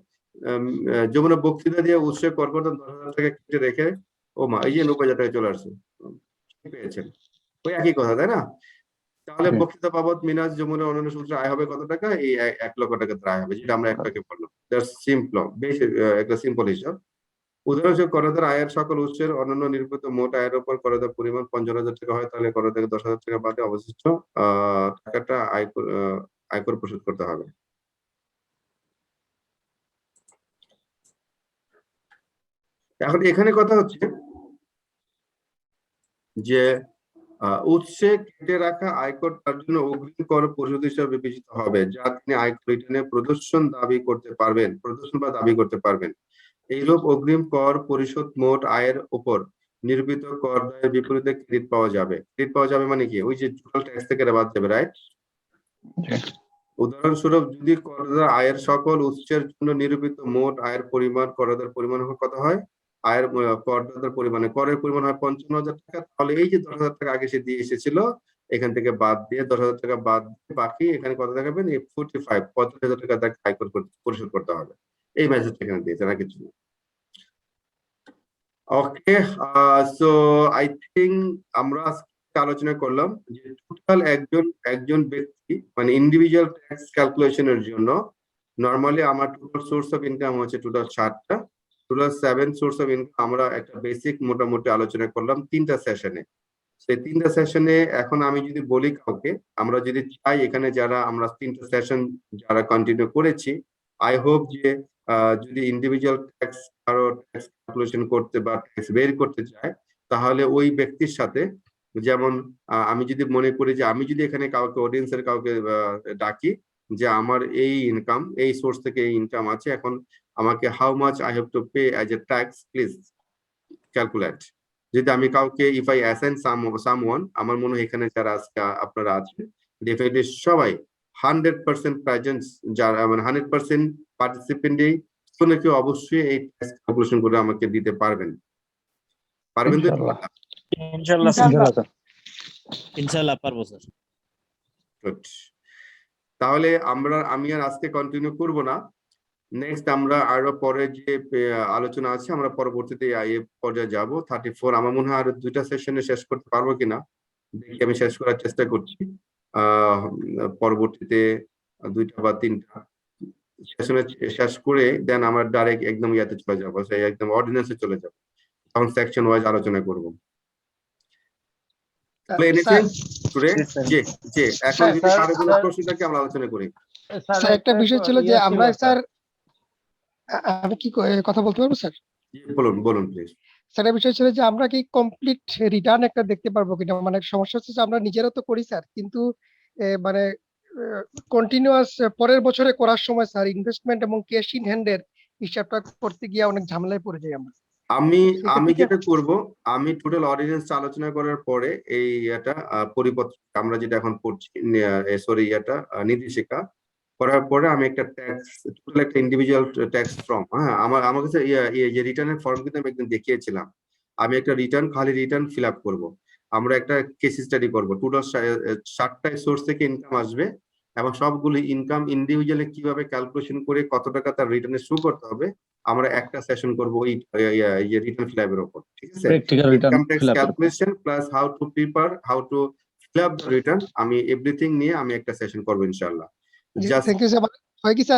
যমুনা বক্তৃতা দিয়ে উৎসে করকর্তন 10,000 টাকা কেটে রেখে, ও মা এই যে 90,000 টাকা চলে আসছে, পেয়েছেন, ওই একই কথা তাই না? তাহলে বক্তৃতা বাবদ মিনাজ যমুনা অন্যান্য সূত্রে আয় হবে কত টাকা? এই 1 লক্ষ টাকা আয় হবে, যেটা আমরা একটাকে বললাম। দ্যাটস সিম্পল, বেশ একটা সিম্পল হিসাব। উদাহরণস্বরূপ করদাতার আয়ের সকল উৎসের অন্যান্য নির্গত মোট আয়ের উপর করদাতার পরিমাণ 55,000 টাকা হয়, তাহলে করদাতাকে 10,000 টাকা বাদে অবশিষ্ট টাকাটা আয়কর পরিশোধ করতে হবে। এখন এখানে কথা হচ্ছে যে উৎসে কেটে রাখা আয়কর তার জন্য অগ্রিম কর পরিশোধ হিসাবে বিবেচিত হবে, যা তিনি আয়কর রিটার্নে প্রদর্শন বা দাবি করতে পারবেন। এইরূপ অগ্রিম কর পরিশোধ মোট আয়ের উপর নির্মিত কর দায়ের বিপরীতে ক্রেডিট পাওয়া যাবে। ক্রেডিট পাওয়া যাবে মানে কি? ওই যে টোটাল ট্যাক্স থেকে এটা বাদ যাবে, রাইট? উদাহরণস্বরূপ যদি করদাতার আয়ের সকল উৎসের জন্য নিরূপিত মোট আয়ের পরিমাণ করদাতার পরিমাণ কত হয়? আয়ের করদাতার পরিমাণে করের পরিমাণ হয় 55,000 টাকা, তাহলে এই যে 10,000 টাকা আগে সে দিয়ে এসেছিল এখান থেকে বাদ দিয়ে 10,000 টাকা বাদ দিয়ে বাকি এখানে কত দেখাবেন? এই 45,000 টাকা তাকে আয়কর পরিশোধ করতে হবে। এই মেসেজটা এখানে দিয়েছে, না কিছু না। ওকে, সো আই থিঙ্ক আমরা আলোচনা করলাম যে টোটাল একজন ব্যক্তি মানে ইন্ডিভিজুয়াল ট্যাক্স ক্যালকুলেশনের জন্য নরমালি আমার টোটাল সোর্স অফ ইনকাম হচ্ছে টোটাল 7টা, টোটাল 7 সোর্স অফ ইনকাম আমরা একটা বেসিক মোটামুটি আলোচনা করলাম 3টা সেশনে। সেই 3টা সেশনে এখন আমি যদি বলি কাউকে, আমরা যদি চাই এখানে যারা আমরা 3টা সেশন যারা কন্টিনিউ করেছি, আই হোপ যে যদি ইন্ডিভিজুয়াল ট্যাক্স আরো ট্যাক্স ক্যালকুলেশন করতে বা ট্যাক্স বের করতে চায়, তাহলে ওই ব্যক্তির সাথে যেমন আমি যদি মনে করি যে আমি যদি এখানে কাউকে অডিয়েন্সের কাউকে ডাকি যে আমার এই ইনকাম এই সোর্স থেকে এই ইনকাম আছে, এখন আমাকে how much I have to pay as a tax please calculate. যদি আমি কাউকে ইফ আই অ্যাসাইন সামওয়ান, আমার মনে হয় এখানে যারা আজকে আপনারা আছেন ডেফিনেটলি সবাই 100% প্রেজেন্স, যারা মানে 100% পার্টিসিপেন্টই কোনো কেউ অবশ্যই এই ট্যাক্স ক্যালকুলেশন করে আমাকে দিতে পারবেন তো? ইনশাআল্লাহ ইনশাআল্লাহ। ইনশাআল্লাহ পারবো স্যার। Good. তাহলে আমি আর আজকে কন্টিনিউ করব না, নেক্সট আমরা আরো পরে যে আলোচনা আছে আমরা পরবর্তীতে এই পর্যায়ে যাব 34। আমার মনে হয় আরো 2টা সেশনে শেষ করতে পারবো কিনা দেখি, আমি শেষ করার চেষ্টা করছি। পরবর্তীতে 2টা বা 3টা সেশনে শেষ করে দেন আমরা ডাইরেক্ট একদম ইয়াতে চলে যাবো, সেই একদম অর্ডিন্যান্সে চলে যাব, তখন সেকশন ওয়াইজ আলোচনা করব। এখন যদি কারো কোনো প্রশ্ন থাকে আমরা আলোচনা করি। স্যার একটা বিষয় ছিল যে আমরা স্যার আমি কি কথা বলতে পারবো স্যার? বলুন প্লিজ। স্যার বিষয় ছিল যে আমরা কি কমপ্লিট রিটার্ন একটা দেখতে পারবো কিনা? মানে সমস্যা হচ্ছে যে আমরা নিজেরাও তো করি স্যার, কিন্তু মানে কন্টিনিউয়াস পরের বছরে করার সময় স্যার ইনভেস্টমেন্ট এবং ক্যাশ ইন হ্যান্ডের হিসাবটা করতে গিয়ে অনেক ঝামেলায় পড়ে যাই আমরা। আমি যেটা করব, আমি টোটাল অডিয়েন্স আলোচনা করার পরে এই এটা পরিপত্র আমরা যেটা এখন পড়ছি নির্দেশিকা করার পরে আমি একটা ট্যাক্স টোটাল একটা ইন্ডিভিজুয়াল ট্যাক্স ফর্ম, হ্যাঁ আমার কাছে যে রিটার্নের ফর্ম কিন্তু আমি একদিন দেখিয়েছিলাম, আমি একটা খালি রিটার্ন ফিল আপ করবো। আমরা একটা কেস স্টাডি করবো, টোটাল 7টা সোর্স থেকে ইনকাম আসবে এবং সবগুলো ইনকাম ইন্ডিভিজুয়ালি কিভাবে ক্যালকুলেশন করে কত টাকা তার রিটার্নে শো করতে হবে আমরা একটা সেশন করব ওই রিটার্ন ফিল আপের উপর, ঠিক আছে? Practical return income tax fill up calculation plus how to prepare, how to fill up the return, আমি এভরিথিং নিয়ে আমি একটা সেশন করবো ইনশাআল্লাহ। Just thank you sir. হয় কি স্যার